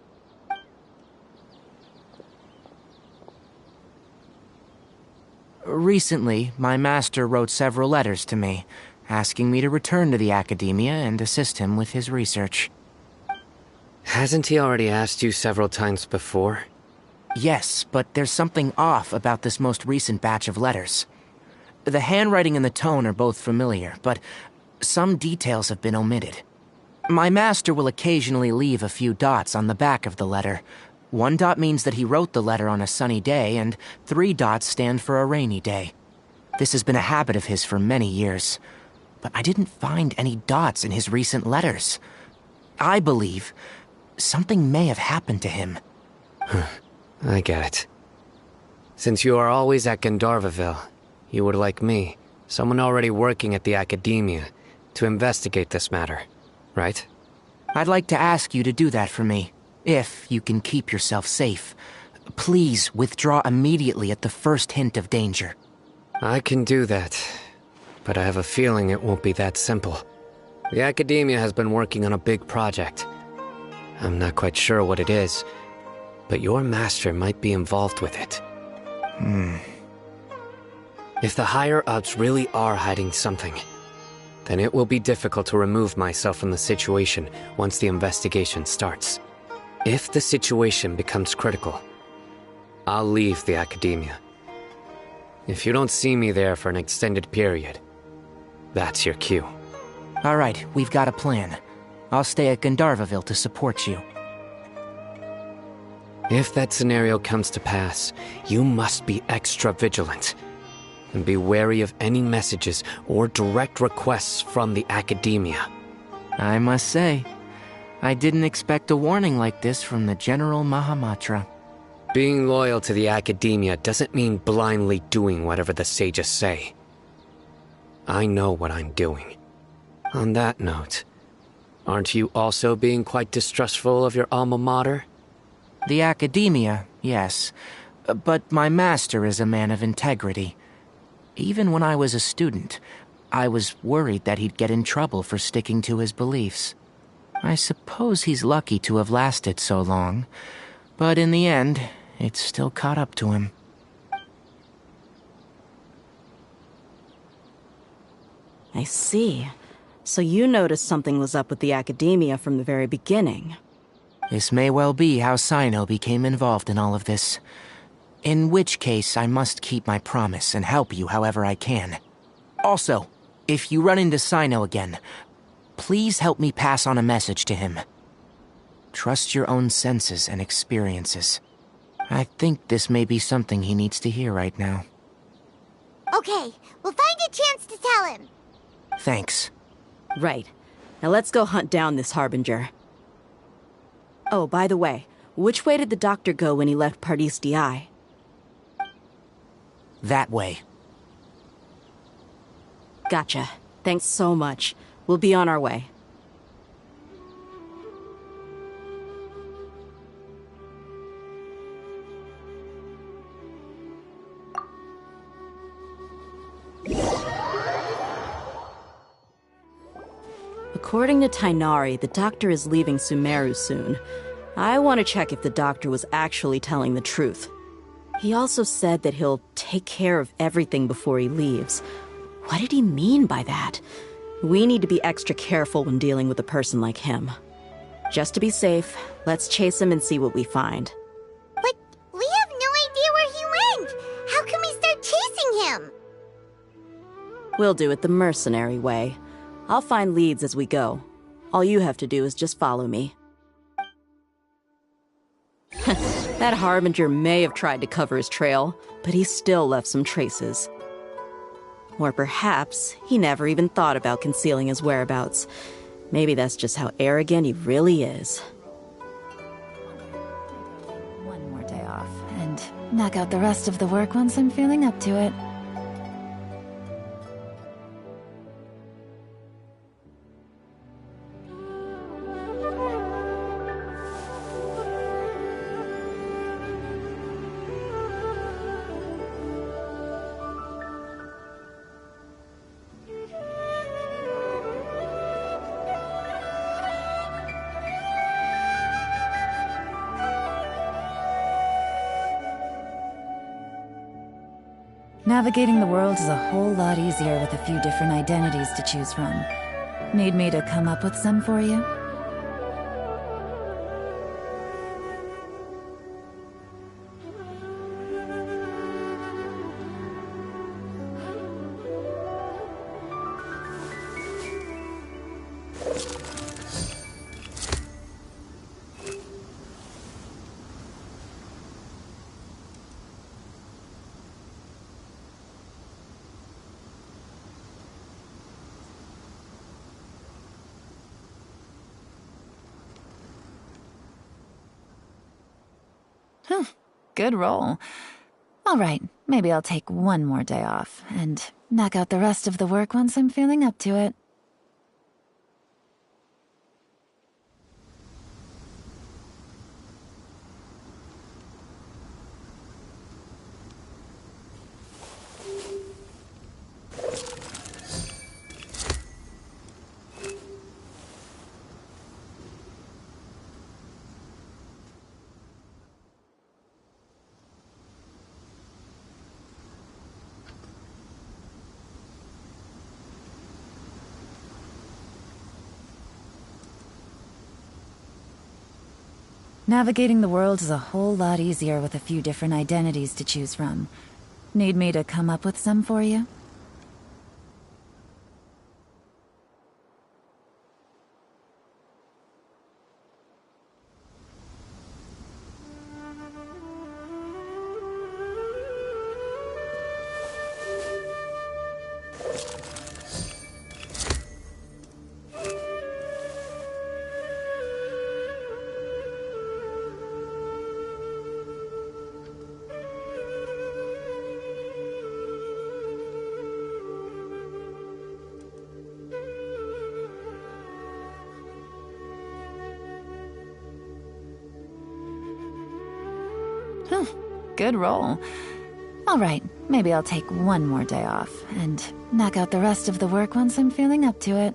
Recently, my master wrote several letters to me, asking me to return to the academia and assist him with his research. Hasn't he already asked you several times before? Yes, but there's something off about this most recent batch of letters. The handwriting and the tone are both familiar, but some details have been omitted. My master will occasionally leave a few dots on the back of the letter. 1 dot means that he wrote the letter on a sunny day, and 3 dots stand for a rainy day. This has been a habit of his for many years, but I didn't find any dots in his recent letters. I believe something may have happened to him. I get it. Since you are always at Gandharvaville, you would like me, someone already working at the academia, to investigate this matter, right? I'd like to ask you to do that for me, if you can keep yourself safe. Please withdraw immediately at the first hint of danger. I can do that, but I have a feeling it won't be that simple. The academia has been working on a big project. I'm not quite sure what it is, but your master might be involved with it. If the higher-ups really are hiding something, then it will be difficult to remove myself from the situation once the investigation starts. If the situation becomes critical, I'll leave the academia. If you don't see me there for an extended period, that's your cue. All right, we've got a plan. I'll stay at Gandharvaville to support you. If that scenario comes to pass, you must be extra vigilant. And be wary of any messages or direct requests from the academia. I must say, I didn't expect a warning like this from the General Mahamatra. Being loyal to the academia doesn't mean blindly doing whatever the sages say. I know what I'm doing. On that note, aren't you also being quite distrustful of your alma mater? The academia, yes. But my master is a man of integrity. Even when I was a student, I was worried that he'd get in trouble for sticking to his beliefs. I suppose he's lucky to have lasted so long, but in the end, it's still caught up to him. I see. So you noticed something was up with the academia from the very beginning. This may well be how Sino became involved in all of this. In which case, I must keep my promise and help you however I can. Also, if you run into Sino again, please help me pass on a message to him. Trust your own senses and experiences. I think this may be something he needs to hear right now. Okay, we'll find a chance to tell him. Thanks. Right. Now let's go hunt down this Harbinger. Oh, by the way, which way did the doctor go when he left Pardis Di? That way. Gotcha. Thanks so much. We'll be on our way. According to Tainari, the doctor is leaving Sumeru soon. I want to check if the doctor was actually telling the truth. He also said that he'll take care of everything before he leaves. What did he mean by that? We need to be extra careful when dealing with a person like him. Just to be safe, let's chase him and see what we find. But we have no idea where he went! How can we start chasing him? We'll do it the mercenary way. I'll find leads as we go. All you have to do is just follow me. That Harbinger may have tried to cover his trail, but he still left some traces. Or perhaps he never even thought about concealing his whereabouts. Maybe that's just how arrogant he really is. One more day off, and knock out the rest of the work once I'm feeling up to it. Navigating the world is a whole lot easier with a few different identities to choose from. Need me to come up with some for you? Good roll. All right, maybe I'll take one more day off and knock out the rest of the work once I'm feeling up to it. Navigating the world is a whole lot easier with a few different identities to choose from. Need me to come up with some for you? Good roll. All right, maybe I'll take one more day off and knock out the rest of the work once I'm feeling up to it.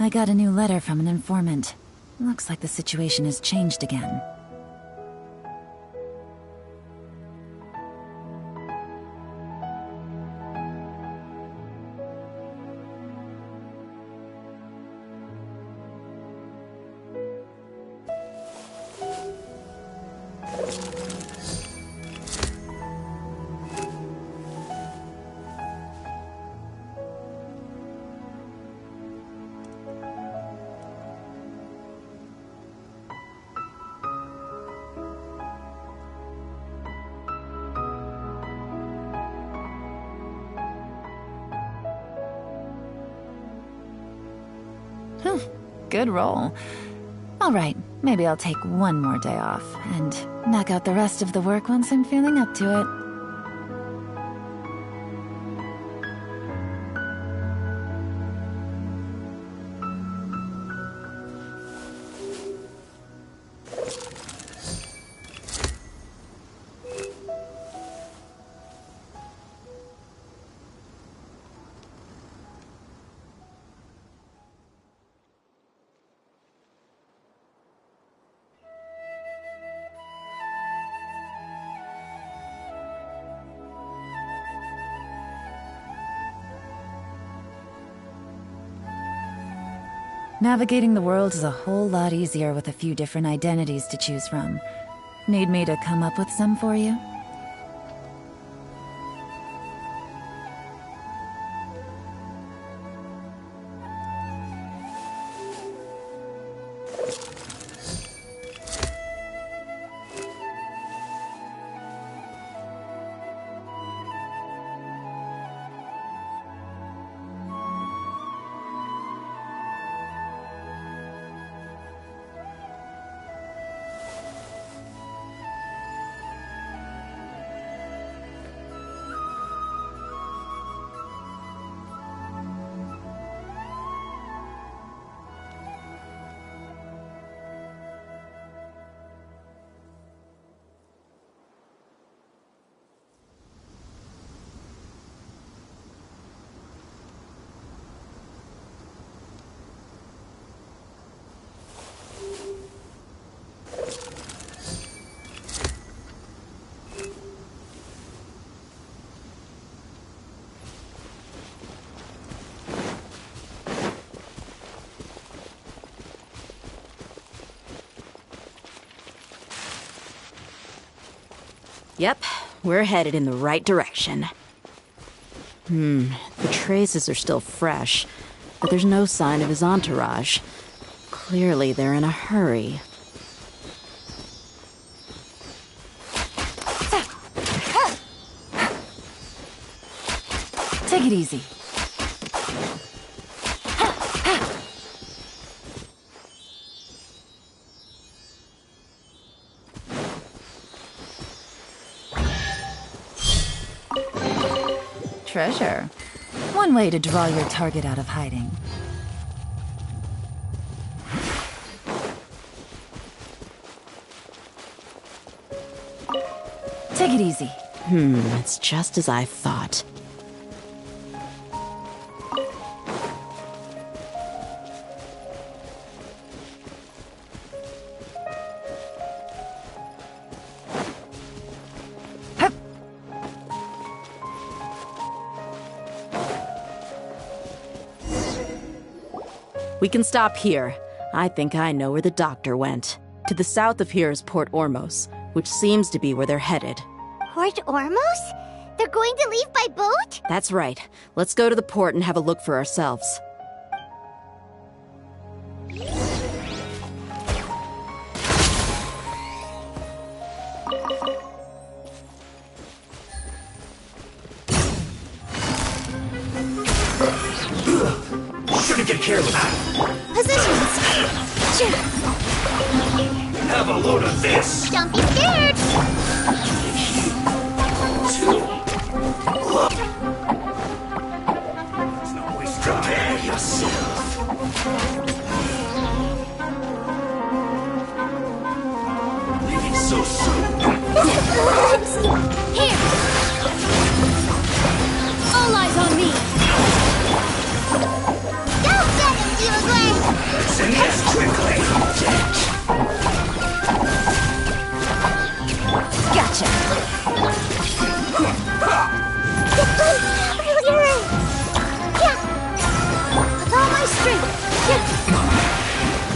I got a new letter from an informant. Looks like the situation has changed again. Good roll. All right, maybe I'll take one more day off and knock out the rest of the work once I'm feeling up to it. Navigating the world is a whole lot easier with a few different identities to choose from. Need me to come up with some for you? Yep, we're headed in the right direction. The traces are still fresh, but there's no sign of his entourage. Clearly, they're in a hurry. Take it easy. Treasure. One way to draw your target out of hiding. Take it easy. It's just as I thought. We can stop here. I think I know where the doctor went. To the south of here is Port Ormos, which seems to be where they're headed. Port Ormos? They're going to leave by boat? That's right. Let's go to the port and have a look for ourselves. Shouldn't get careless. Positions. Have a load of this. Don't be scared. Prepare yourself. Leaving so soon. Here! All eyes on me! Don't get him, Evil Gwen! With all my strength.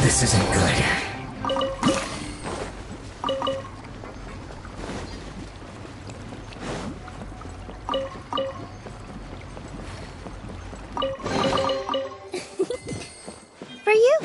This isn't good. For you.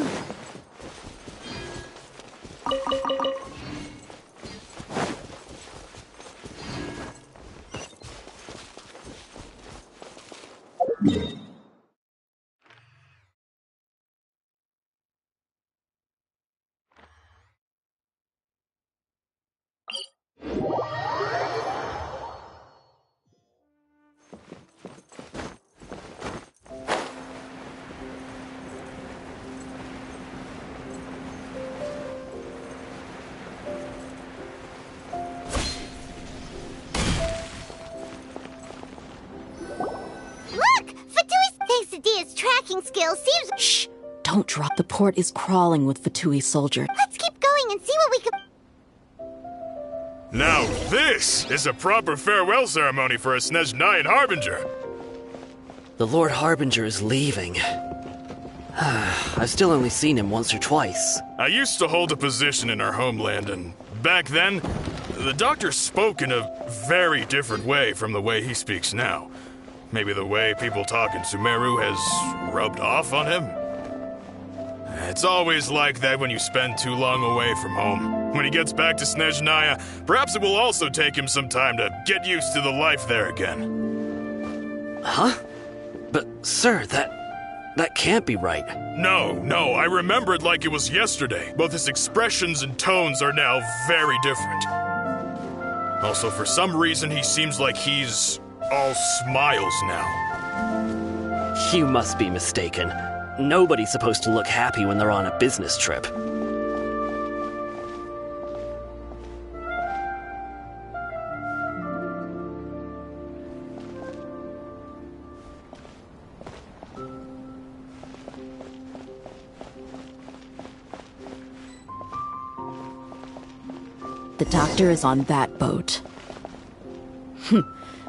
Tracking skill seems— Shh! Don't drop. The port is crawling with Fatui soldiers. Let's keep going and see what we can— Now this is a proper farewell ceremony for a Snezhnayan Harbinger. The Lord Harbinger is leaving. I've still only seen him once or twice. I used to hold a position in our homeland, and back then, the Doctor spoke in a very different way from the way he speaks now. Maybe the way people talk in Sumeru has rubbed off on him? It's always like that when you spend too long away from home. When he gets back to Snezhnaya, perhaps it will also take him some time to get used to the life there again. Huh? But, sir, that can't be right. No, I remember it like it was yesterday. Both his expressions and tones are now very different. Also, for some reason, he seems like he's all smiles now. You must be mistaken. Nobody's supposed to look happy when they're on a business trip. The Doctor is on that boat.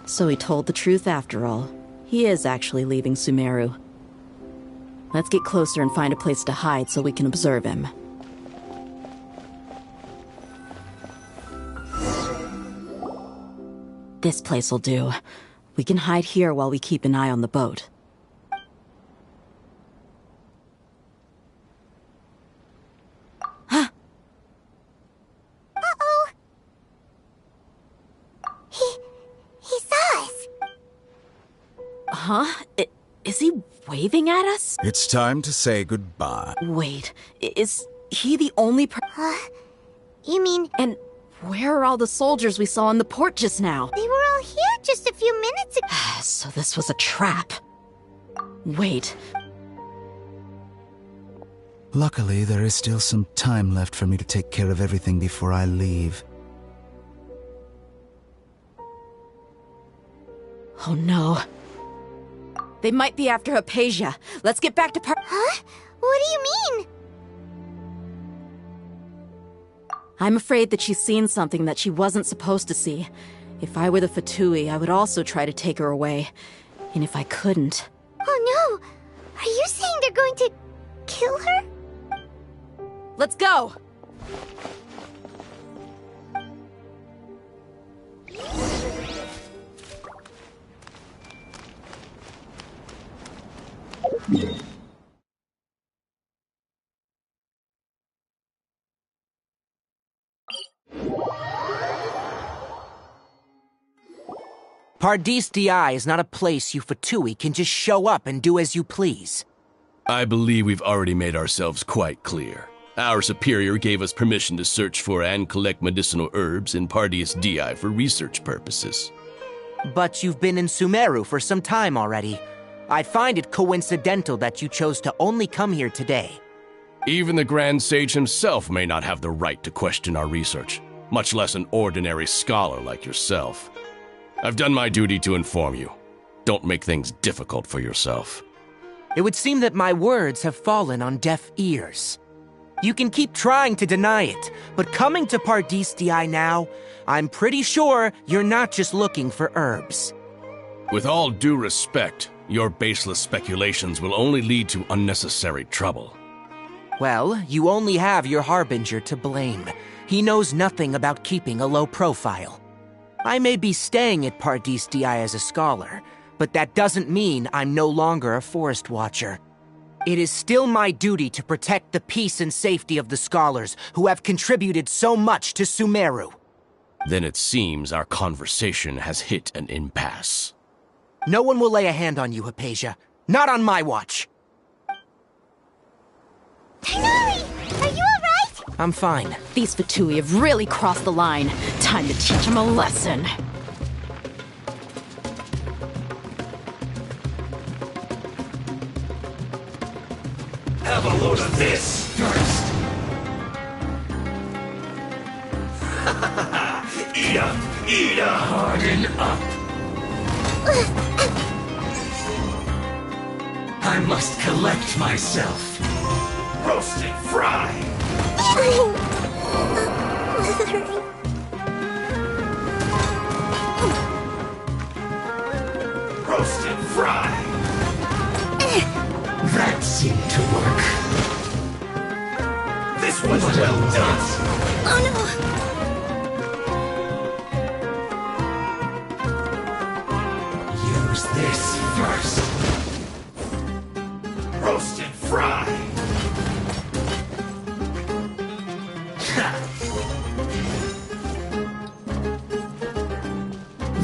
So he told the truth after all. He is actually leaving Sumeru. Let's get closer and find a place to hide so we can observe him. This place will do. We can hide here while we keep an eye on the boat. Huh? Is he waving at us? It's time to say goodbye. Wait, is he the only You mean— And where are all the soldiers we saw in the port just now? They were all here just a few minutes ago. So this was a trap. Wait. Luckily, there is still some time left for me to take care of everything before I leave. Oh no. They might be after Hypatia. Let's get back to Huh? What do you mean? I'm afraid that she's seen something that she wasn't supposed to see. If I were the Fatui, I would also try to take her away. And if I couldn't... Oh no! Are you saying they're going to kill her? Let's go! Pardis Di is not a place you Fatui can just show up and do as you please. I believe we've already made ourselves quite clear. Our superior gave us permission to search for and collect medicinal herbs in Pardis Di for research purposes. But you've been in Sumeru for some time already. I find it coincidental that you chose to only come here today. Even the Grand Sage himself may not have the right to question our research, much less an ordinary scholar like yourself. I've done my duty to inform you. Don't make things difficult for yourself. It would seem that my words have fallen on deaf ears. You can keep trying to deny it, but coming to Pardistii now, I'm pretty sure you're not just looking for herbs. With all due respect, your baseless speculations will only lead to unnecessary trouble. Well, you only have your Harbinger to blame. He knows nothing about keeping a low profile. I may be staying at Pardistii as a scholar, but that doesn't mean I'm no longer a Forest Watcher. It is still my duty to protect the peace and safety of the scholars who have contributed so much to Sumeru. Then it seems our conversation has hit an impasse. No one will lay a hand on you, Hypatia. Not on my watch. Tighnari! Are you alright? I'm fine. These Fatui have really crossed the line. Time to teach them a lesson. Have a load of this first. Eat up, harden up. I must collect myself. Roast and fry. Roast and fry. That seemed to work. This was well done. Oh no! Use this first. Roast and fry.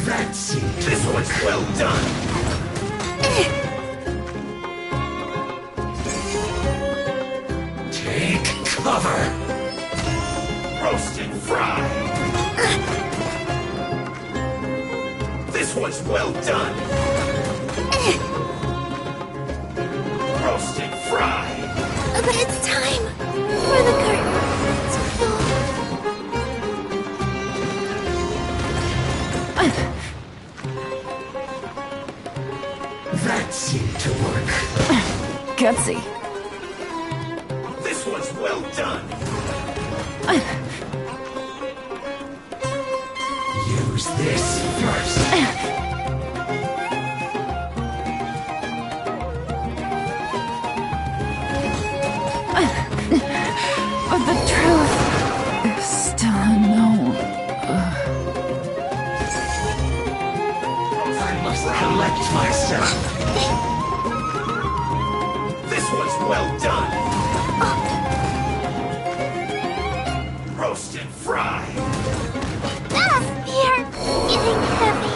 That seemed to This was well done. Take cover. Roast and fry. This was well done. Roast and fry. But it's time for the curtain to fall. That seemed to work. Gutsy. This was well done. Use this first. But the truth is still unknown. I must collect myself. This was well done. Roast and fry. You're getting heavy.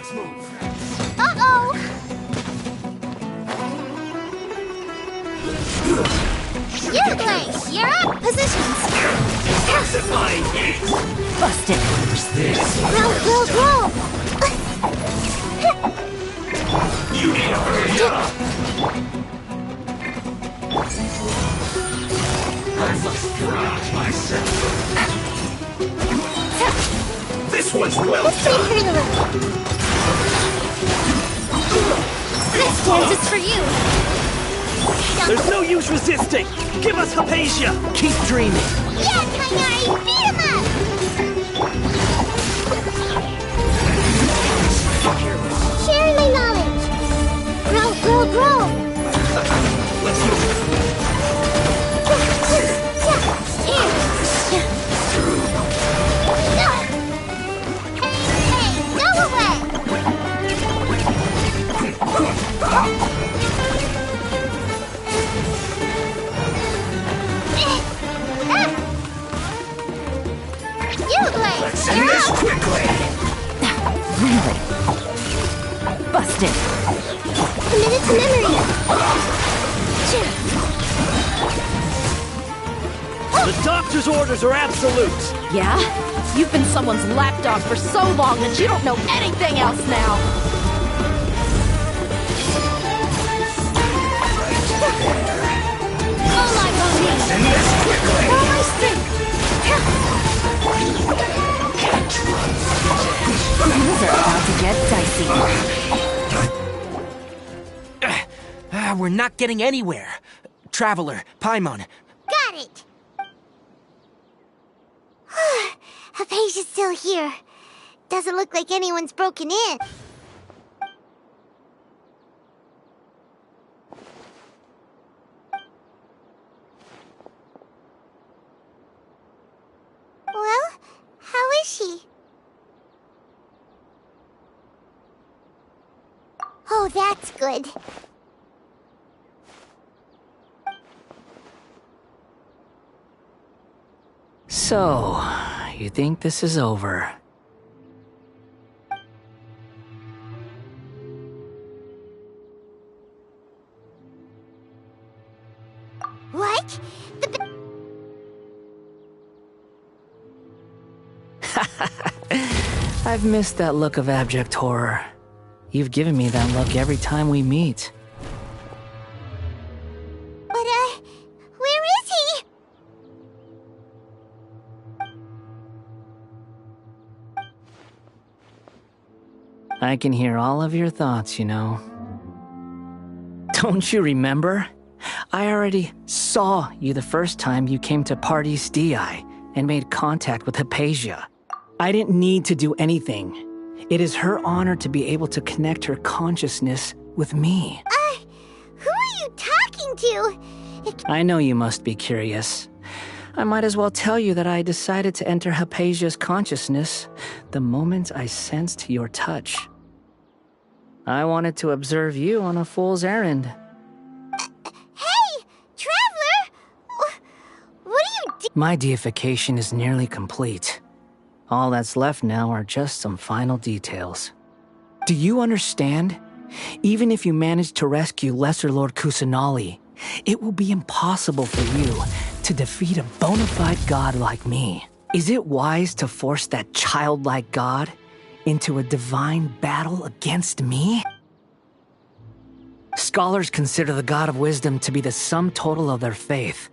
let's move. Uh-oh! Youngling, you're up! Positions! Pacifying heat! Busted. Who's this? Grow! You need to hurry up! I must prod myself. This one's well Let's take her a little. This dance is for you! There's no use resisting! Give us Hypatia! Keep dreaming! Yeah, Kainari! Beat him up! Sharing my knowledge! Grow! Let's move. Hey, go away! Let's end this quickly! Really? Busted. Committed to memory! The doctor's orders are absolute! Yeah? You've been someone's lapdog for so long that you don't know anything else now! All I want Let's end this quickly! all my strength! Things are about to get dicey. We're not getting anywhere. Traveler, Paimon. Got it! Hypatia's still here. Doesn't look like anyone's broken in. Well, how is she? Oh, that's good. So, you think this is over? What? I've missed that look of abject horror. You've given me that look every time we meet. But, where is he? I can hear all of your thoughts, you know. Don't you remember? I already saw you the first time you came to Party Stii and made contact with Hypatia. I didn't need to do anything. It is her honor to be able to connect her consciousness with me. Who are you talking to? I know you must be curious. I might as well tell you that I decided to enter Hypatia's consciousness the moment I sensed your touch. I wanted to observe you on a fool's errand. Hey, Traveler! What are you doing? My deification is nearly complete. All that's left now are just some final details. Do you understand? Even if you manage to rescue Lesser Lord Kusanali, it will be impossible for you to defeat a bona fide god like me. Is it wise to force that childlike god into a divine battle against me? Scholars consider the god of wisdom to be the sum total of their faith.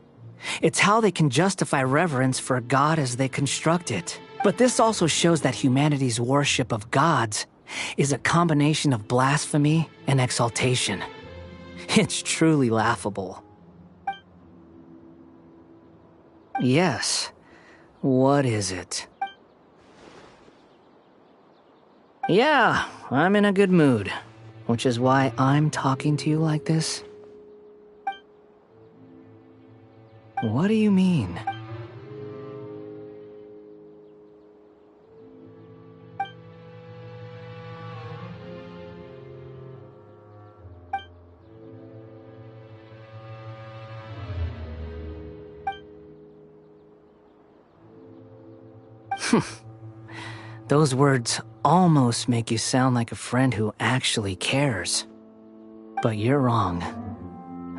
It's how they can justify reverence for a god as they construct it. But this also shows that humanity's worship of gods is a combination of blasphemy and exaltation. It's truly laughable. Yes. What is it? Yeah, I'm in a good mood, which is why I'm talking to you like this. What do you mean? Those words almost make you sound like a friend who actually cares. But you're wrong.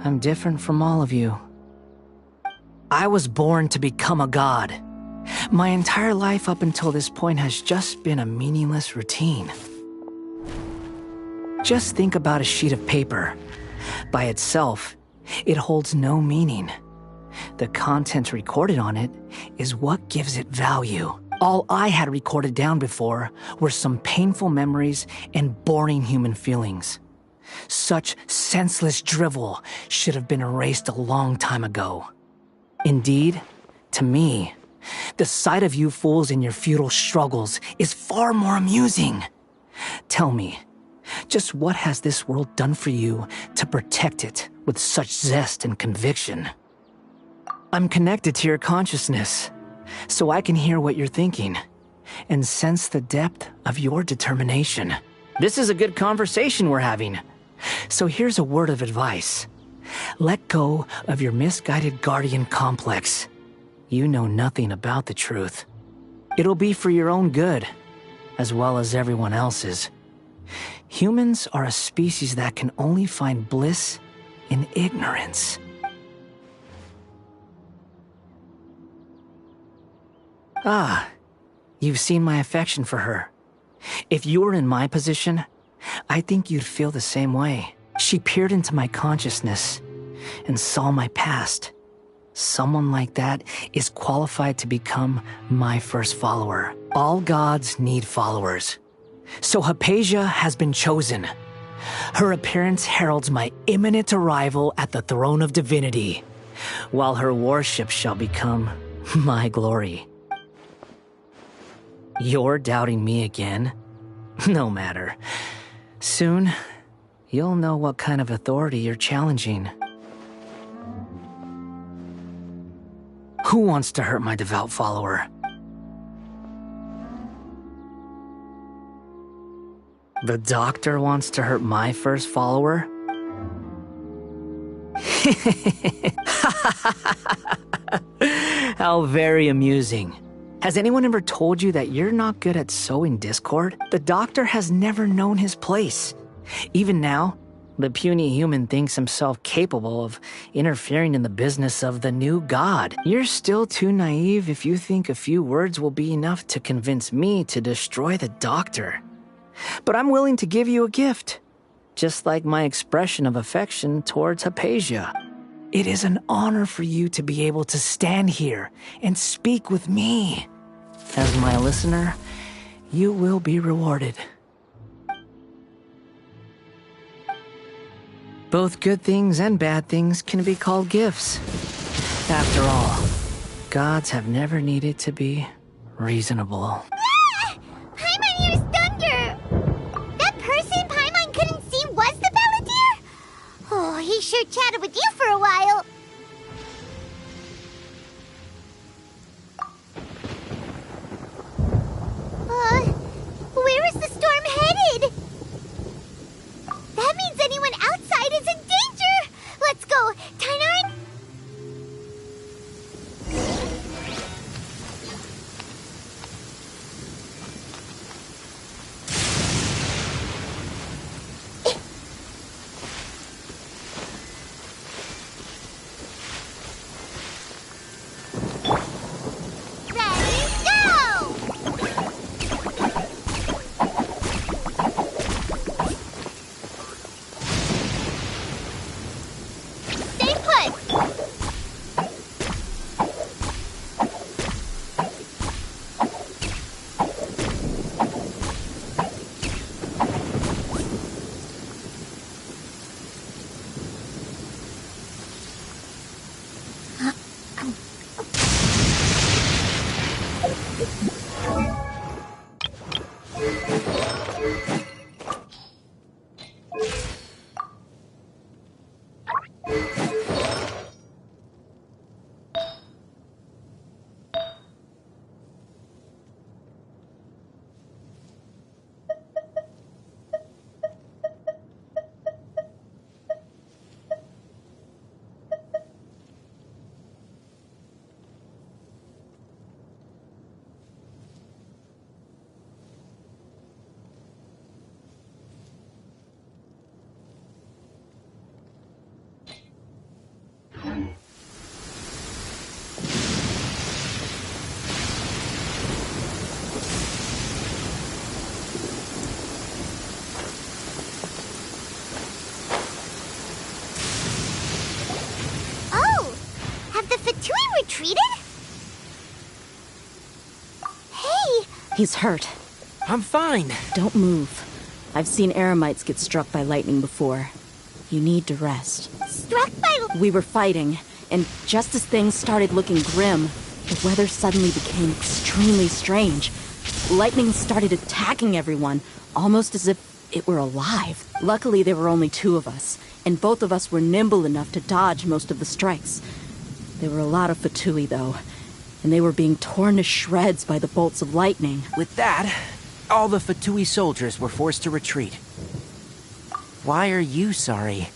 I'm different from all of you. I was born to become a god. My entire life up until this point has just been a meaningless routine. Just think about a sheet of paper. By itself, it holds no meaning. The content recorded on it is what gives it value. All I had recorded down before were some painful memories and boring human feelings. Such senseless drivel should have been erased a long time ago. Indeed, to me, the sight of you fools in your futile struggles is far more amusing. Tell me, just what has this world done for you to protect it with such zest and conviction? I'm connected to your consciousness, so I can hear what you're thinking and sense the depth of your determination. This is a good conversation we're having. So here's a word of advice. Let go of your misguided guardian complex. You know nothing about the truth. It'll be for your own good, as well as everyone else's. Humans are a species that can only find bliss in ignorance. Ah, you've seen my affection for her. If you were in my position, I think you'd feel the same way. She peered into my consciousness and saw my past. Someone like that is qualified to become my first follower. All gods need followers. So Hypatia has been chosen. Her appearance heralds my imminent arrival at the throne of divinity, while her worship shall become my glory. You're doubting me again? No matter. Soon, you'll know what kind of authority you're challenging. Who wants to hurt my devout follower? The doctor wants to hurt my first follower? How very amusing. Has anyone ever told you that you're not good at sowing discord? The doctor has never known his place. Even now, the puny human thinks himself capable of interfering in the business of the new god. You're still too naive if you think a few words will be enough to convince me to destroy the doctor. But I'm willing to give you a gift, just like my expression of affection towards Hypatia. It is an honor for you to be able to stand here and speak with me. As my listener, you will be rewarded. Both good things and bad things can be called gifts. After all, gods have never needed to be reasonable. Paimon used thunder! That person Paimon couldn't see was the Balladeer? Oh, he sure chatted with you for a while. Where is the storm headed? That means anyone outside is in danger! Let's go! Tainar! retreated? Hey! He's hurt. I'm fine. Don't move. I've seen eremites get struck by lightning before. You need to rest. Struck by... We were fighting, and just as things started looking grim, the weather suddenly became extremely strange. Lightning started attacking everyone, almost as if it were alive. Luckily, there were only two of us, and both of us were nimble enough to dodge most of the strikes. There were a lot of Fatui, though, and they were being torn to shreds by the bolts of lightning. With that, all the Fatui soldiers were forced to retreat. Why are you sorry?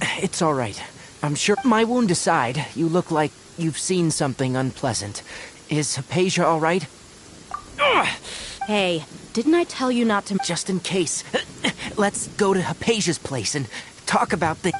It's all right. I'm sure my wound aside, you look like you've seen something unpleasant. Is Hypatia all right? Hey, didn't I tell you not to... Just in case. Let's go to Hypatia's place and talk about the...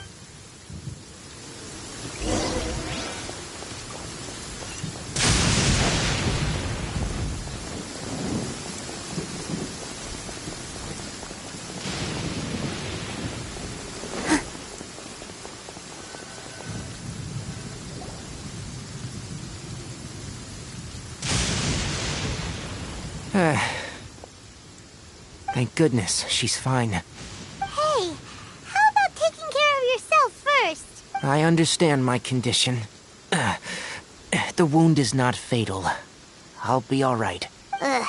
Thank goodness, she's fine. Hey, how about taking care of yourself first? I understand my condition. The wound is not fatal. I'll be all right. Ugh.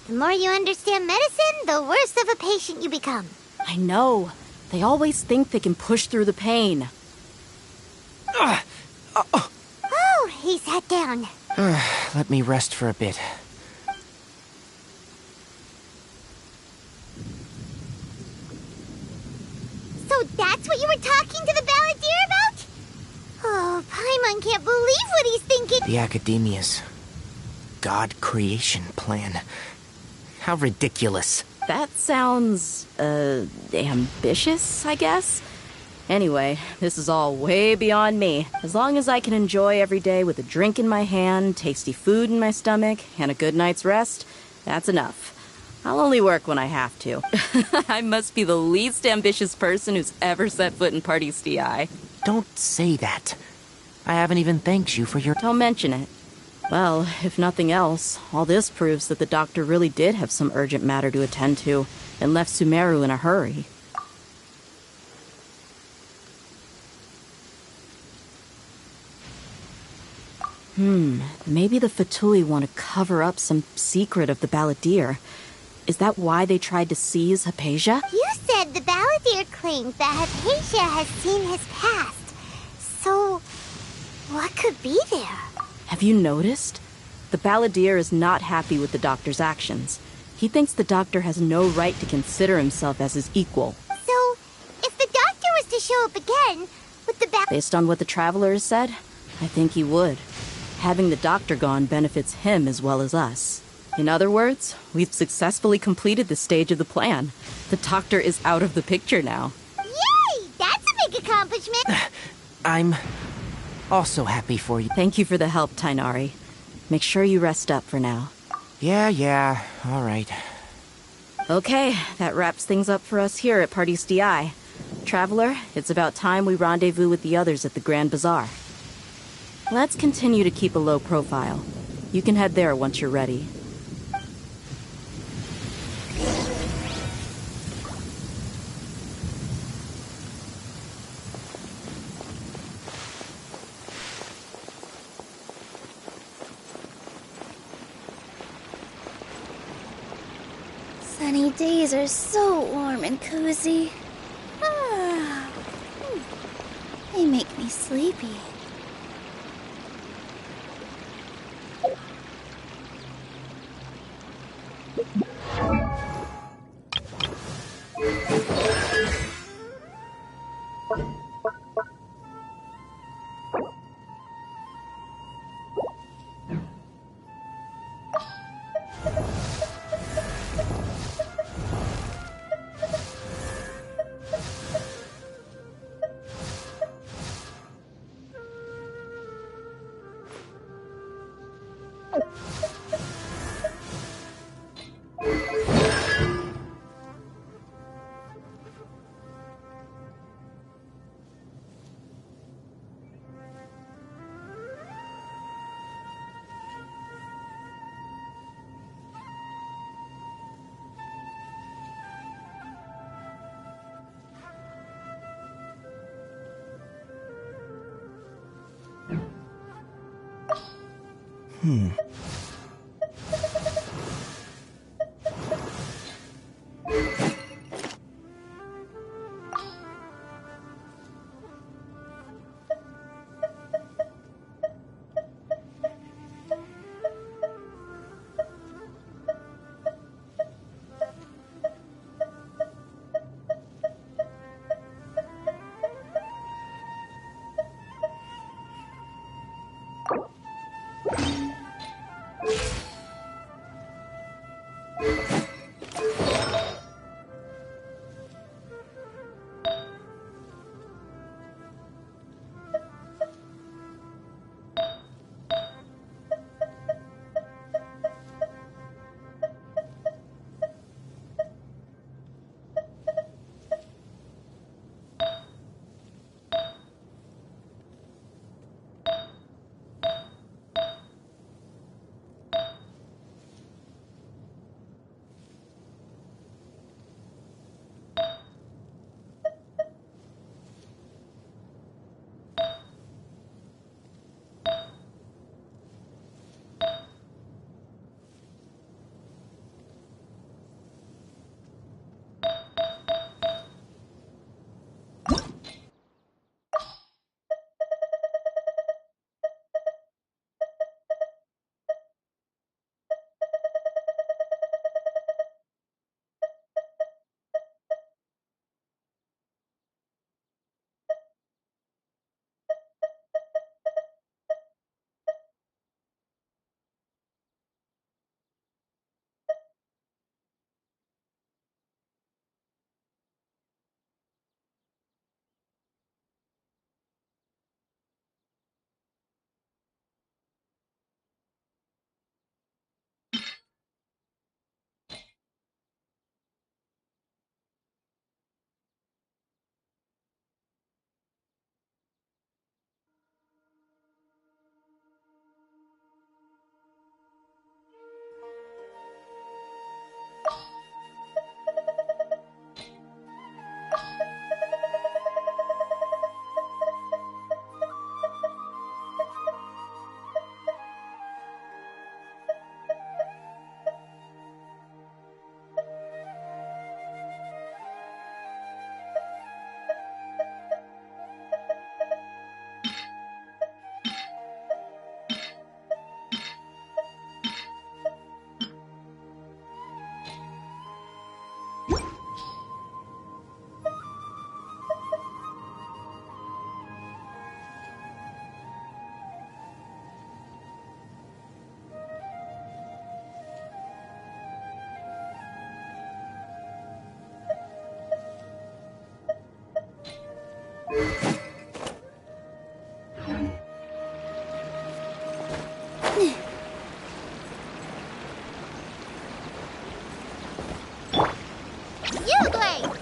The more you understand medicine, the worse of a patient you become. I know. They always think they can push through the pain. Oh, he sat down. Let me rest for a bit. So that's what you were talking to the Balladeer about? Oh, Paimon can't believe what he's thinking. The Academia's God creation plan. How ridiculous. That sounds, ambitious, I guess? Anyway, this is all way beyond me. As long as I can enjoy every day with a drink in my hand, tasty food in my stomach, and a good night's rest, that's enough. I'll only work when I have to. I must be the least ambitious person who's ever set foot in Party's DI. Don't say that. I haven't even thanked you for your... Don't mention it. Well, if nothing else, all this proves that the doctor really did have some urgent matter to attend to, and left Sumeru in a hurry. Maybe the Fatui want to cover up some secret of the Balladeer. Is that why they tried to seize Hypatia? You said the Balladeer claims that Hypatia has seen his past. So, what could be there? Have you noticed? The Balladeer is not happy with the doctor's actions. He thinks the doctor has no right to consider himself as his equal. So, if the doctor was to show up again, would the Based on what the Traveler has said, I think he would. Having the doctor gone benefits him as well as us. In other words, we've successfully completed this stage of the plan. The doctor is out of the picture now. Yay! That's a big accomplishment! I'm also happy for you. Thank you for the help, Tainari. Make sure you rest up for now. Yeah, all right. Okay, that wraps things up for us here at Party's DI. Traveler, it's about time we rendezvous with the others at the Grand Bazaar. Let's continue to keep a low profile. You can head there once you're ready. Sunny days are so warm and cozy. They make me sleepy.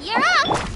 You're up!